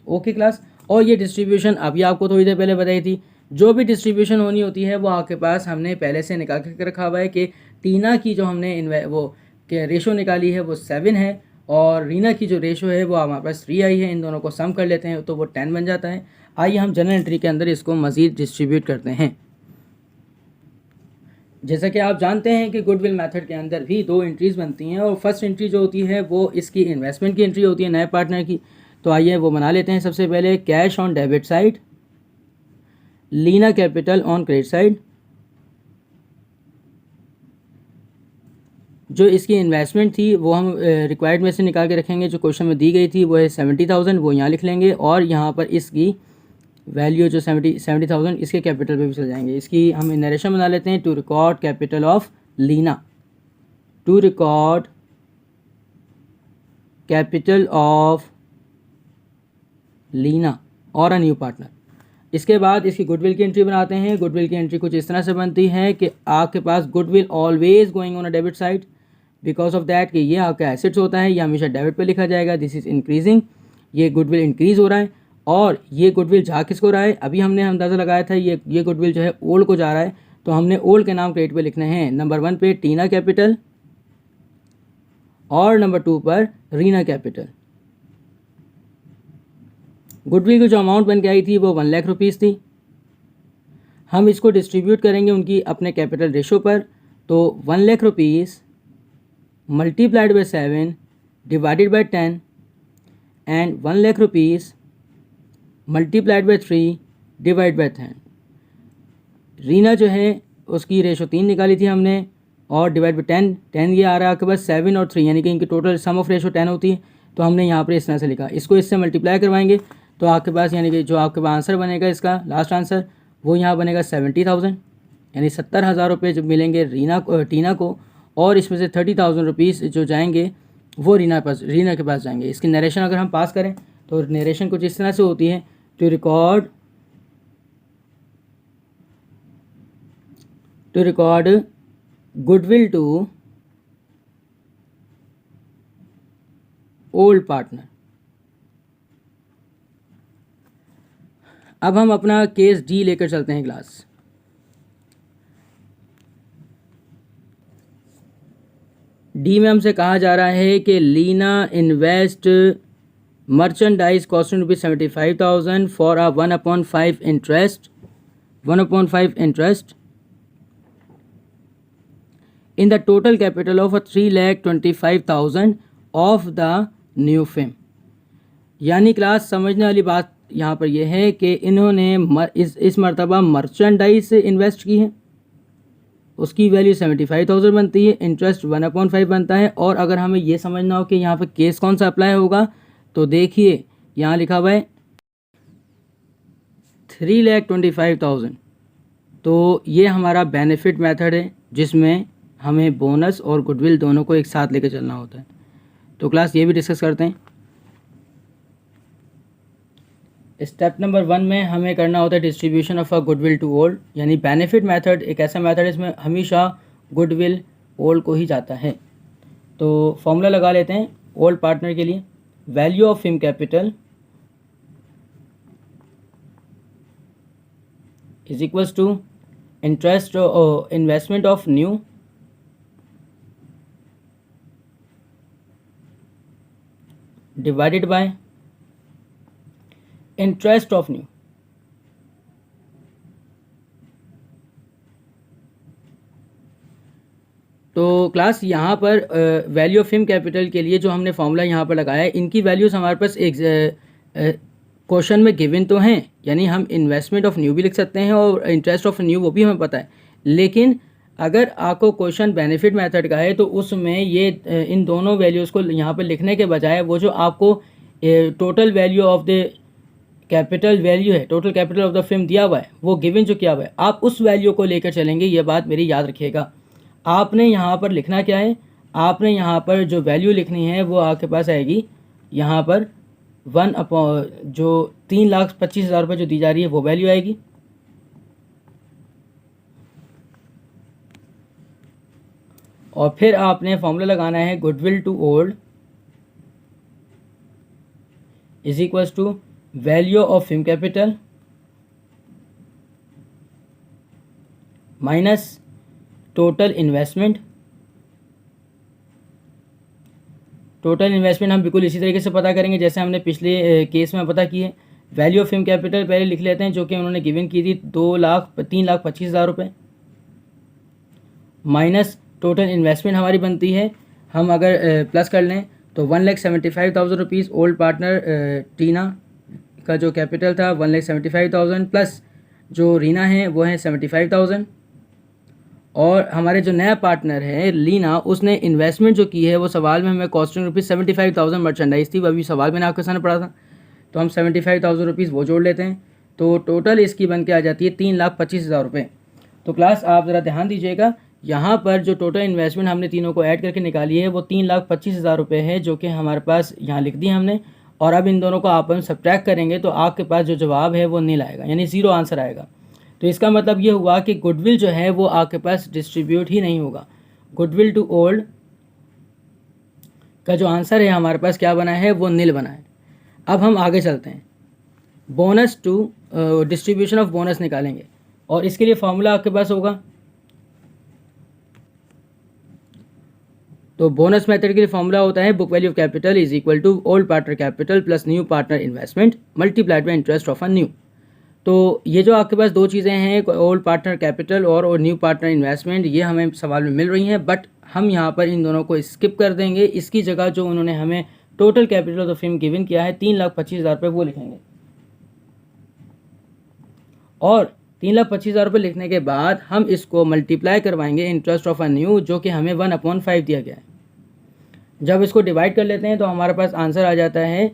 Okay class. और ये डिस्ट्रीब्यूशन अभी आपको थोड़ी देर पहले बताई थी। जो भी डिस्ट्रीब्यूशन होनी होती है वो आपके पास हमने पहले से निकाल के रखा हुआ है कि टीना की जो हमने वो के रेशो निकाली है वो 7 है और रीना की जो रेशो है वो हमारे पास 3 आई है। इन दोनों को सम कर लेते हैं तो वो 10 बन जाता है। आइए हम जनरल एंट्री के अंदर इसको मज़ीद डिस्ट्रीब्यूट करते हैं। जैसा कि आप जानते हैं कि गुडविल मेथड के अंदर भी 2 एंट्रीज़ बनती हैं और फर्स्ट एंट्री जो होती है वो इसकी इन्वेस्टमेंट की एंट्री होती है नए पार्टनर की। तो आइए वो बना लेते हैं। सबसे पहले cash on debit side, Leena capital on credit side. जो इसकी इन्वेस्टमेंट थी वो हम रिक्वायर्ड में से निकाल के रखेंगे, जो क्वेश्चन में दी गई थी वो है 70,000, वो यहाँ लिख लेंगे और यहाँ पर इसकी वैल्यू जो 70,000 इसके कैपिटल पे भी चल जाएंगे। इसकी हम नरेशन बना लेते हैं, to record capital of Leena, to record capital of Leena और अ न्यू पार्टनर। इसके बाद इसकी गुडविल की एंट्री बनाते हैं। गुडविल की एंट्री कुछ इस तरह से बनती है कि आपके पास goodwill always going on a debit side, because of that कि ये आपका एसेट्स होता है, ये हमेशा डेबिट पे लिखा जाएगा। दिस इज़ इंक्रीजिंग, ये गुडविल इंक्रीज़ हो रहा है। और ये गुडविल जा किसको रहा है, अभी हमने अंदाज़ा लगाया था ये गुडविल जो है ओल्ड को जा रहा है। तो हमने ओल्ड के नाम क्रेडिट पे लिखने हैं। नंबर 1 पे टीना कैपिटल और नंबर 2 पर रीना कैपिटल। गुडविल की जो अमाउंट बन के आई थी वो 1,00,000 रुपीज़ थी। हम इसको डिस्ट्रीब्यूट करेंगे उनकी अपने कैपिटल रेशो पर। तो 1,00,000 rupees multiplied by 7 divided by 10 and 1,00,000 rupees multiplied by 3 divide by 10। Reena जो है उसकी रेशो 3 निकाली थी हमने और डिवाइड बाई 10 ये आ रहा है आपके पास 7 और 3, यानी कि इनकी टोटल सम ऑफ रेशो 10 होती है। तो हमने यहाँ पर इस तरह से लिखा, इसको इससे मल्टीप्लाई करवाएंगे तो आपके पास यानी कि जो आपके पास आंसर बनेगा इसका लास्ट आंसर वो यहाँ बनेगा 70,000, यानी 70,000 रुपये जब मिलेंगे टीना को, और इसमें से 30,000 रुपीज़ जो जाएंगे वो रीना के पास जाएंगे। इसकी नरेशन अगर हम पास करें तो नरेशन कुछ इस तरह से होती है, to record goodwill to old partner. अब हम अपना केस डी लेकर चलते हैं क्लास। डी में हमसे कहा जा रहा है कि Leena invest merchandise costing ₹75,000 for a 1/5 interest in the total capital of 3,25,000 of the new firm। यानी क्लास समझने वाली बात यहाँ पर यह है कि इन्होंने इस मरतबा मर्चेंडाइज से इन्वेस्ट की है, उसकी वैल्यू 75,000 बनती है, इंटरेस्ट 1/5 बनता है। और अगर हमें यह समझना हो कि यहाँ पर केस कौन सा अप्लाई होगा तो देखिए यहाँ लिखा हुआ है 3,25,000। तो ये हमारा बेनिफिट मेथड है जिसमें हमें बोनस और गुडविल दोनों को एक साथ लेकर चलना होता है। तो क्लास ये भी डिस्कस करते हैं। स्टेप नंबर 1 में हमें करना होता है distribution of a goodwill to old, यानी बेनिफिट मेथड एक ऐसा मेथड है इसमें हमेशा गुडविल ओल्ड को ही जाता है। तो फॉर्मूला लगा लेते हैं ओल्ड पार्टनर के लिए, value of firm capital is equals to interest investment of new divided by interest of new. तो क्लास यहाँ पर वैल्यू ऑफ फिल्म कैपिटल के लिए जो हमने फॉर्मूला यहाँ पर लगाया है, इनकी वैल्यूज़ हमारे पास एक क्वेश्चन में गिवन तो हैं, यानी हम इन्वेस्टमेंट ऑफ न्यू भी लिख सकते हैं और इंटरेस्ट ऑफ न्यू वो भी हमें पता है। लेकिन अगर आपको क्वेश्चन बेनिफिट मेथड का है तो उसमें ये इन दोनों वैल्यूज़ को यहाँ पर लिखने के बजाय वो जो आपको total value of the capital value है, total capital of the firm दिया हुआ है, वो गिवन जो किया हुआ है, आप उस वैल्यू को लेकर चलेंगे। ये बात मेरी याद रखिएगा। आपने यहाँ पर लिखना क्या है, आपने यहाँ पर जो वैल्यू लिखनी है वो आपके पास आएगी यहाँ पर 1 अपॉन जो 3,25,000 रुपये जो दी जा रही है वो वैल्यू आएगी। और फिर आपने फॉर्मूला लगाना है goodwill to old is equals to value of firm capital minus total investment. Total investment हम बिल्कुल इसी तरीके से पता करेंगे जैसे हमने पिछले केस में पता की है। वैल्यू ऑफ फिल्म कैपिटल पहले लिख लेते हैं जो कि उन्होंने गिवन की थी 3,25,000 रुपये, माइनस टोटल इन्वेस्टमेंट हमारी बनती है, हम अगर प्लस कर लें तो 1,75,000 रुपीज़ ओल्ड पार्टनर टीना का जो कैपिटल था 1,75,000 प्लस जो रीना है वो है 75,000, और हमारे जो नया पार्टनर है लीना, उसने इन्वेस्टमेंट जो की है वो सवाल में हमें कॉस्टिंग रुपीज़ 75,000 मर्चेंडाइज थी, वो अभी सवाल मैंने आपके सामने पढ़ा था, तो हम 75,000 रुपीज़ वो जोड़ लेते हैं। तो टोटल इसकी बन के आ जाती है 3,25,000 रुपये। तो क्लास आप ज़रा ध्यान दीजिएगा, यहाँ पर जो टोटल इन्वेस्टमेंट हमने तीनों को ऐड करके निकाली है वो 3,25,000 रुपये है, जो कि हमारे पास यहाँ लिख दी हमने। और अब इन दोनों को आप सब्ट्रैक्ट करेंगे तो आपके पास जो जवाब है वो नील आएगा, यानी ज़ीरो आंसर आएगा। तो इसका मतलब ये हुआ कि गुडविल जो है वो आपके पास डिस्ट्रीब्यूट ही नहीं होगा। गुडविल टू ओल्ड का जो आंसर है हमारे पास क्या बना है, वो नील बना है। अब हम आगे चलते हैं, bonus to distribution of bonus निकालेंगे, और इसके लिए फॉर्मूला आपके पास होगा। तो बोनस मेथड के लिए फॉर्मूला होता है book value of capital is equal to old partner capital plus new partner investment multiplied by interest of a new. तो ये जो आपके पास दो चीज़ें हैं, ओल्ड पार्टनर कैपिटल और न्यू पार्टनर इन्वेस्टमेंट, ये हमें सवाल में मिल रही हैं, बट हम यहाँ पर इन दोनों को स्किप कर देंगे। इसकी जगह जो उन्होंने हमें total capital of the film given किया है 3,25,000 रुपये वो लिखेंगे, और 3,25,000 रुपये लिखने के बाद हम इसको मल्टीप्लाई करवाएंगे इंटरेस्ट ऑफ अ न्यू, जो कि हमें 1/5 दिया गया है। जब इसको डिवाइड कर लेते हैं तो हमारे पास आंसर आ जाता है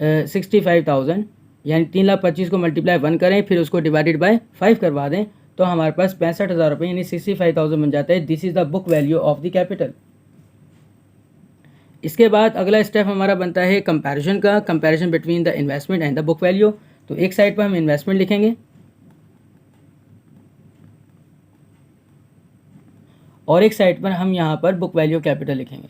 65,000, यानी 3,25,000 को मल्टीप्लाई 1 करें फिर उसको डिवाइडेड बाय 5 करवा दें तो हमारे पास 65,000 रुपये यानी 65,000 बन जाता है। This is the book value of the capital. इसके बाद अगला स्टेप हमारा बनता है कंपैरिजन का, comparison between the investment and the book value. तो एक साइड पर हम इन्वेस्टमेंट लिखेंगे और एक साइड पर हम यहाँ पर बुक वैल्यू कैपिटल लिखेंगे।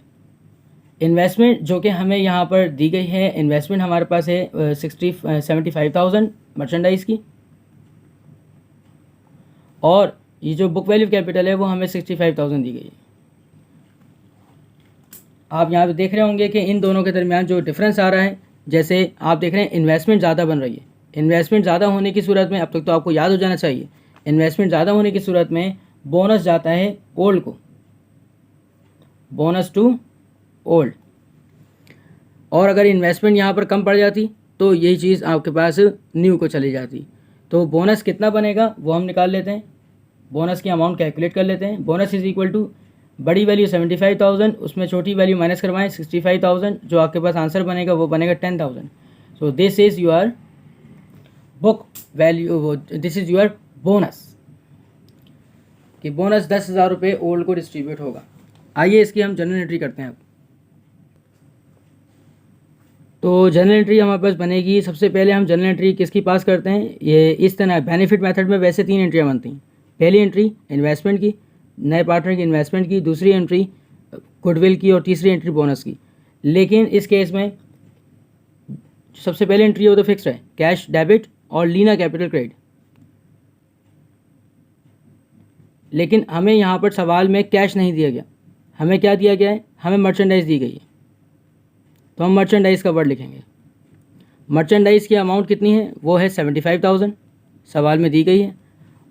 इन्वेस्टमेंट जो कि हमें यहाँ पर दी गई है, इन्वेस्टमेंट हमारे पास है 75,000 मर्चेंडाइज़ की, और ये जो बुक वैल्यू कैपिटल है वो हमें 65,000 दी गई है। आप यहाँ पे देख रहे होंगे कि इन दोनों के दरमियान जो डिफरेंस आ रहा है, जैसे आप देख रहे हैं इन्वेस्टमेंट ज़्यादा बन रही है। इन्वेस्टमेंट ज़्यादा होने की सूरत में, अब तक तो आपको याद हो जाना चाहिए, इन्वेस्टमेंट ज़्यादा होने की सूरत में बोनस जाता है ओल्ड को, बोनस टू ओल्ड, और अगर इन्वेस्टमेंट यहाँ पर कम पड़ जाती तो यही चीज़ आपके पास न्यू को चली जाती। तो बोनस कितना बनेगा वो हम निकाल लेते हैं, बोनस की अमाउंट कैलकुलेट कर लेते हैं। बोनस इज़ इक्वल टू बड़ी वैल्यू 75,000, उसमें छोटी वैल्यू माइनस करवाएं 65,000, जो आपके पास आंसर बनेगा वो बनेगा 10,000। So this is your book value, this is your bonus, कि बोनस 10,000 रुपये ओल्ड को डिस्ट्रीब्यूट होगा। आइए इसकी हम जनरल एंट्री करते हैं अब। तो जनरल एंट्री हमारे पास बनेगी, सबसे पहले हम जनरल एंट्री किसकी पास करते हैं, ये इस तरह बेनिफिट मेथड में वैसे 3 एंट्रियाँ बनती हैं। पहली एंट्री इन्वेस्टमेंट की, नए पार्टनर की इन्वेस्टमेंट की, दूसरी एंट्री गुडविल की, और तीसरी एंट्री बोनस की। लेकिन इस केस में सबसे पहली एंट्री हो तो फिक्स है, कैश डेबिट और लीना कैपिटल क्रेडिट। लेकिन हमें यहाँ पर सवाल में कैश नहीं दिया गया, हमें क्या दिया गया है, हमें मर्चेंडाइज दी गई है। तो हम मर्चेंडाइज़ का वर्ड लिखेंगे। मर्चेंडाइज़ की अमाउंट कितनी है, वो है 75,000, सवाल में दी गई है,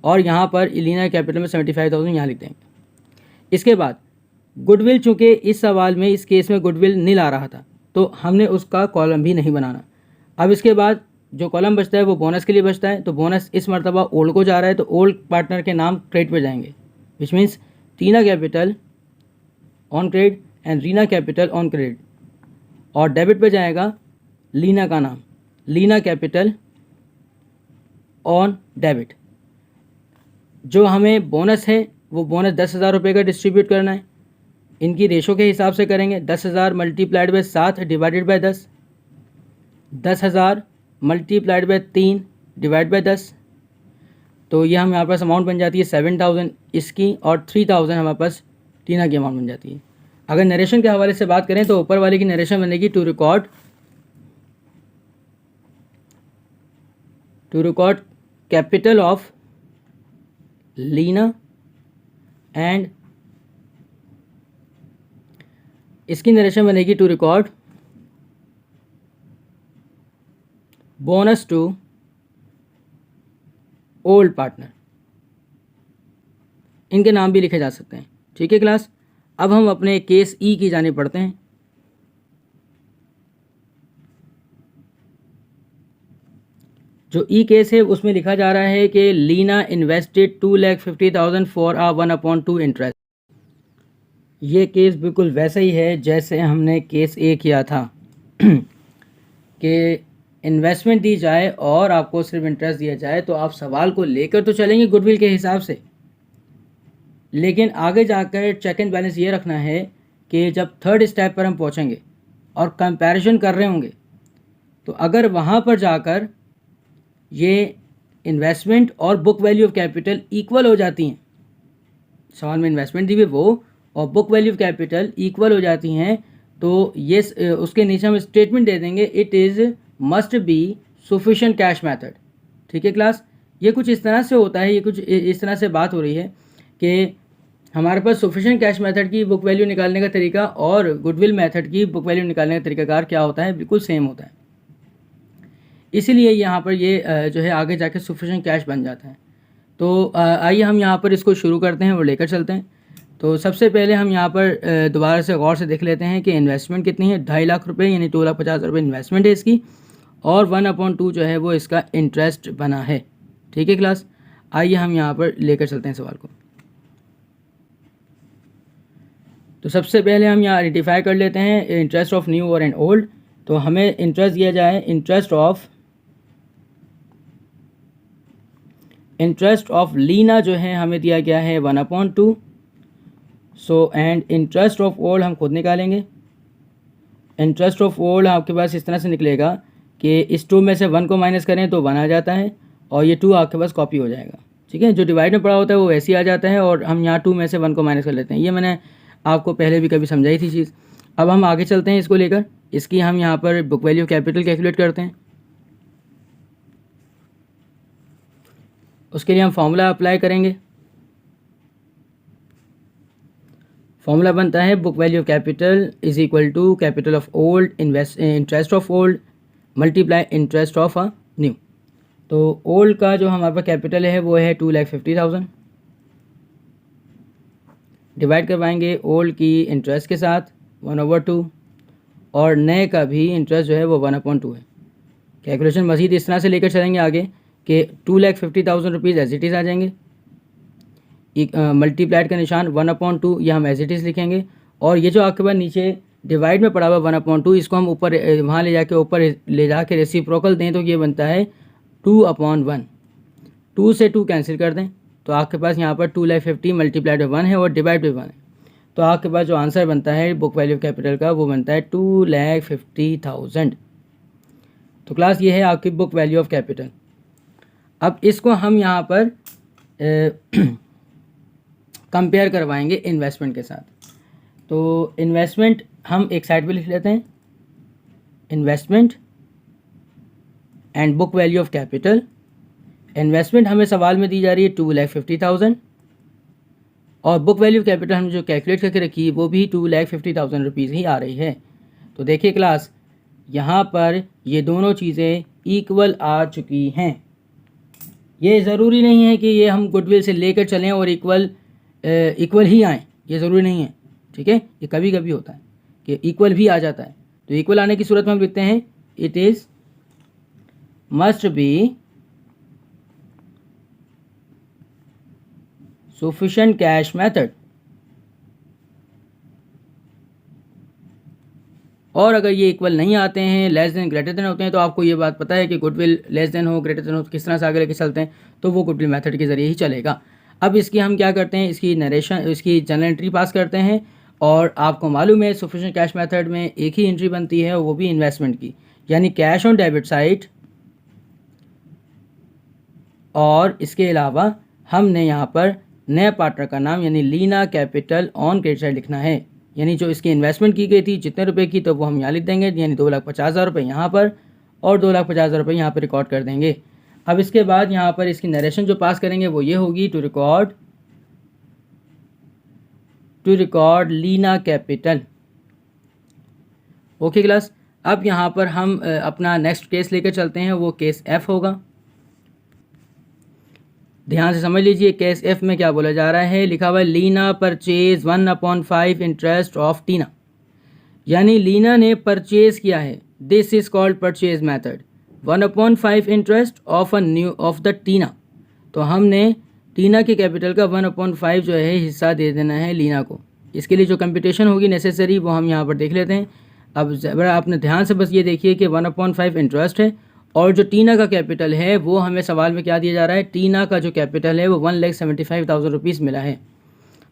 और यहाँ पर लीना कैपिटल में 75,000 यहाँ लिख देंगे। इसके बाद गुडविल, चूँकि इस सवाल में, इस केस में गुडविल नील आ रहा था, तो हमने उसका कॉलम भी नहीं बनाना। अब इसके बाद जो कॉलम बचता है वो बोनस के लिए बचता है, तो बोनस इस मरतबा ओल्ड को जा रहा है, तो ओल्ड पार्टनर के नाम क्रेडिट पे जाएंगे, which means Tina capital on credit and Reena capital on credit, और डेबिट पे जाएगा लीना का नाम, लीना कैपिटल ऑन डेबिट। जो हमें बोनस है वो बोनस 10,000 रुपये का डिस्ट्रीब्यूट करना है। इनकी रेशो के हिसाब से करेंगे, 10,000 multiplied by 7 divided by 10, 10,000 multiplied by 3 divide by 10, तो ये हमारे पास अमाउंट बन जाती है 7,000 इसकी, और 3,000 हमारे पास टीना की अमाउंट बन जाती है। अगर नरेशन के हवाले से बात करें तो ऊपर वाले की नरेशन बनेगी to record capital of Leena, and इसकी नरेशन बनेगी to record bonus to old partner. इनके नाम भी लिखे जा सकते हैं। ठीक है क्लास, अब हम अपने केस ई की जाने पढ़ते हैं। जो ई केस है उसमें लिखा जा रहा है कि Leena invested 2,50,000 for a 1/2 interest. ये केस बिल्कुल वैसा ही है जैसे हमने केस ए किया था कि इन्वेस्टमेंट दी जाए और आपको सिर्फ इंटरेस्ट दिया जाए, तो आप सवाल को लेकर तो चलेंगे गुडविल के हिसाब से, लेकिन आगे जाकर चेक एंड बैलेंस ये रखना है कि जब थर्ड स्टेप पर हम पहुंचेंगे और कंपैरिजन कर रहे होंगे, तो अगर वहाँ पर जाकर ये इन्वेस्टमेंट और book value of capital equal हो जाती हैं, सवाल में इन्वेस्टमेंट दी हुई वो और book value of capital equal हो जाती हैं, तो ये उसके नीचे हम स्टेटमेंट दे देंगे, it is must be sufficient cash method. ठीक है क्लास, ये कुछ इस तरह से होता है, ये कुछ इस तरह से बात हो रही है कि हमारे पास सफिशिएंट कैश मेथड की बुक वैल्यू निकालने का तरीका और गुडविल मेथड की बुक वैल्यू निकालने का तरीकाकार क्या होता है, बिल्कुल सेम होता है। इसीलिए यहाँ पर ये जो है आगे जाके सफिशिएंट कैश बन जाता है। तो आइए हम यहाँ पर इसको शुरू करते हैं और लेकर चलते हैं। तो सबसे पहले हम यहाँ पर दोबारा से गौर से देख लेते हैं कि इन्वेस्टमेंट कितनी है, 2.5 लाख रुपये, यानी 2,50,000 रुपये इन्वेस्टमेंट है इसकी, और 1/2 जो है वो इसका इंटरेस्ट बना है। ठीक है क्लास, आइए हम यहाँ पर लेकर चलते हैं सवाल को। तो सबसे पहले हम यहाँ आइडेंटिफाई कर लेते हैं इंटरेस्ट ऑफ न्यू और एंड ओल्ड। तो हमें इंटरेस्ट दिया जाए, इंटरेस्ट ऑफ लीना जो है हमें दिया गया है 1/2। So and interest of old हम खुद निकालेंगे। इंटरेस्ट ऑफ ओल्ड आपके पास इस तरह से निकलेगा कि इस 2 में से 1 को माइनस करें तो 1 आ जाता है, और ये 2 आपके पास कॉपी हो जाएगा। ठीक है, जो डिवाइड में पड़ा होता है वो वैसे ही आ जाता है, और हम यहाँ 2 में से 1 को माइनस कर लेते हैं। ये मैंने आपको पहले भी कभी समझाई थी चीज़। अब हम आगे चलते हैं इसको लेकर, इसकी हम यहाँ पर book value of capital calculate करते हैं। उसके लिए हम फॉर्मूला अप्लाई करेंगे। फॉर्मूला बनता है book value of capital is equal to capital of old interest of old multiply interest of a new. तो ओल्ड का जो हमारे पास कैपिटल है वो है 2,50,000, डिवाइड करवाएंगे ओल्ड की इंटरेस्ट के साथ 1/2, और नए का भी इंटरेस्ट जो है वो 1/2 है। कैलकुलेशन मज़ीद इस तरह से लेकर चलेंगे आगे कि 2,50,000 रुपीज़ एज इट इज़ आ जाएंगे, मल्टीप्लाइड का निशान 1/2 ये हम एज इट इज़ लिखेंगे, और ये जो आपके पास नीचे डिवाइड में पड़ा हुआ 1/2 इसको हम ऊपर वहाँ ले जाके ऊपर ले जाके रेसिप्रोकल दें, तो ये बनता है 2/1। 2 से 2 कैंसिल कर दें, तो आपके पास यहाँ पर 2,50,000 मल्टीप्लाइड बाय 1 है और डिवाइड बाय 1 है, तो आपके पास जो आंसर बनता है बुक वैल्यू ऑफ कैपिटल का वो बनता है 2,50,000। तो क्लास ये है आपकी बुक वैल्यू ऑफ कैपिटल। अब इसको हम यहाँ पर कंपेयर करवाएंगे इन्वेस्टमेंट के साथ। तो इन्वेस्टमेंट हम एक साइड पे लिख लेते हैं, investment and book value of capital. Investment हमें सवाल में दी जा रही है 2,50,000, और बुक वैल्यू ऑफ कैपिटल हमने जो कैलकुलेट करके रखी है वो भी 2,50,000 रुपीज़ ही आ रही है। तो देखिए क्लास, यहाँ पर ये दोनों चीज़ें इक्वल आ चुकी हैं। ये ज़रूरी नहीं है कि ये हम गुडविल से लेकर चलें और इक्वल ही आएँ, ये ज़रूरी नहीं है, ठीक है। ये कभी कभी होता है कि इक्वल भी आ जाता है। तो इक्वल आने की सूरत में हम लिखते हैं it is must be sufficient cash method. और अगर ये इक्वल नहीं आते हैं, लेस देन ग्रेटर देन होते हैं, तो आपको ये बात पता है कि गुडविल लेस देन हो ग्रेटर देन हो किस तरह से आगे लेके चलते हैं, तो वो गुडविल मेथड के ज़रिए ही चलेगा। अब इसकी हम क्या करते हैं, इसकी नरेशन, इसकी जनरल एंट्री पास करते हैं। और आपको मालूम है सफिशिएंट कैश मेथड में एक ही एंट्री बनती है, वो भी इन्वेस्टमेंट की, यानी कैश ऑन डेबिट साइड। और इसके अलावा हमने यहाँ पर नए पार्टनर का नाम यानी Leena capital on credit side लिखना है, यानी जो इसकी इन्वेस्टमेंट की गई थी जितने रुपए की, तो वो हम यहाँ लिख देंगे, यानी 2,50,000 रुपये यहाँ पर और 2,50,000 रुपये यहाँ पर रिकॉर्ड कर देंगे। अब इसके बाद यहाँ पर इसकी नरेशन जो पास करेंगे वो ये होगी, to record Leena capital. Okay class, अब यहाँ पर हम अपना नेक्स्ट केस लेकर चलते हैं, वो केस एफ होगा। ध्यान से समझ लीजिए, केस एफ में क्या बोला जा रहा है, लिखा हुआ है Leena purchase 1/5 interest of Tina, यानी लीना ने परचेज किया है, this is called purchase method, 1/5 interest of the Tina. तो हमने टीना के कैपिटल का 1/5 जो है हिस्सा दे देना है लीना को। इसके लिए जो कंप्यूटेशन होगी नेसेसरी वो हम यहाँ पर देख लेते हैं। अब ज़रा आपने ध्यान से बस ये देखिए कि 1/5 इंटरेस्ट है, और जो टीना का कैपिटल है वो हमें सवाल में क्या दिया जा रहा है, टीना का जो कैपिटल है वो 1,75,000 रुपीज़ मिला है।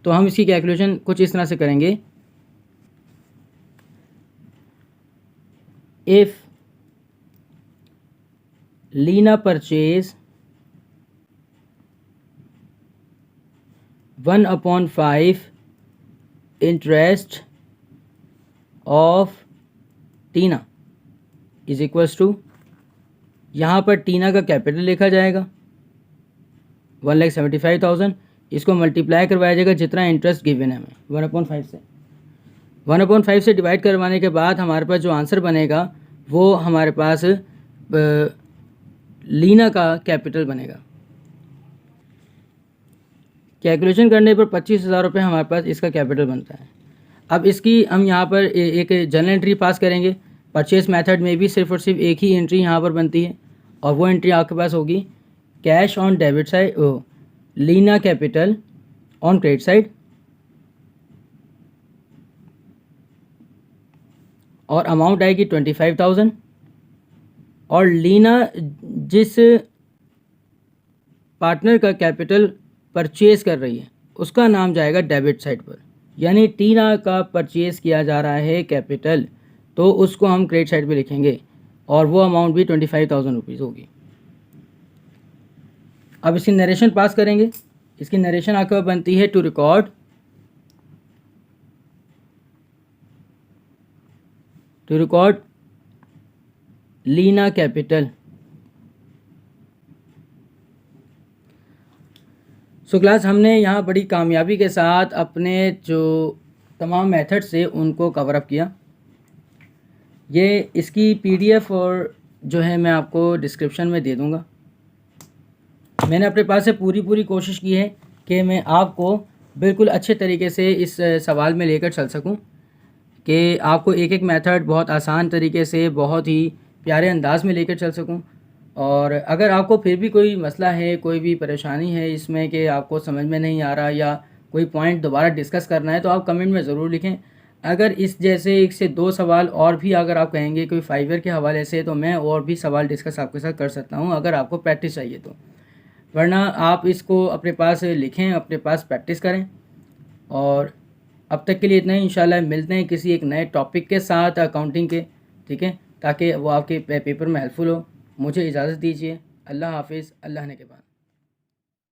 तो हम इसकी कैलकुलेशन कुछ इस तरह से करेंगे, if Leena purchase 1/5 interest of Teena is equals to, यहाँ पर टीना का कैपिटल लिखा जाएगा 1,75,000, इसको मल्टीप्लाई करवाया जाएगा जितना इंटरेस्ट गिवन है हमें 1/5 से डिवाइड करवाने के बाद हमारे पास जो आंसर बनेगा वो हमारे पास लीना का कैपिटल बनेगा। कैलकुलेशन करने पर 25,000 रुपये हमारे पास इसका कैपिटल बनता है। अब इसकी हम यहाँ पर एक जनरल एंट्री पास करेंगे। परचेस मेथड में भी सिर्फ और सिर्फ एक ही एंट्री यहाँ पर बनती है, और वो एंट्री आपके पास होगी cash on debit side, Leena capital on credit side, और अमाउंट आएगी 25,000, और लीना जिस पार्टनर का कैपिटल परचेज कर रही है उसका नाम जाएगा डेबिट साइड पर, यानी टीना का परचेज किया जा रहा है कैपिटल, तो उसको हम क्रेडिट साइड पे लिखेंगे, और वो अमाउंट भी 25,000 रुपीज़ होगी। अब इसकी नरेशन पास करेंगे। इसकी नरेशन आपके पास बनती है, to record Leena capital. So class, हमने यहाँ बड़ी कामयाबी के साथ अपने जो तमाम मेथड से उनको कवर अप किया। ये इसकी पीडीएफ और जो है मैं आपको डिस्क्रिप्शन में दे दूँगा। मैंने अपने पास से पूरी कोशिश की है कि मैं आपको बिल्कुल अच्छे तरीके से इस सवाल में लेकर चल सकूं, कि आपको एक एक मेथड बहुत आसान तरीके से बहुत ही प्यारे अंदाज में लेकर चल सकूं। और अगर आपको फिर भी कोई मसला है, कोई भी परेशानी है इसमें कि आपको समझ में नहीं आ रहा या कोई पॉइंट दोबारा डिस्कस करना है, तो आप कमेंट में ज़रूर लिखें। अगर इस जैसे 1 से 2 सवाल और भी अगर आप कहेंगे कोई फाइवर के हवाले से, तो मैं और भी सवाल डिस्कस आपके साथ कर सकता हूँ अगर आपको प्रैक्टिस चाहिए तो। वरना आप इसको अपने पास लिखें, अपने पास प्रैक्टिस करें। और अब तक के लिए इतना ही। इंशाल्लाह मिलते हैं किसी एक नए टॉपिक के साथ अकाउंटिंग के, ठीक है, ताकि वो आपके पेपर में हेल्पफुल हो। मुझे इजाज़त दीजिए। अल्लाह हाफिज़। अल्लाह ने के बाद।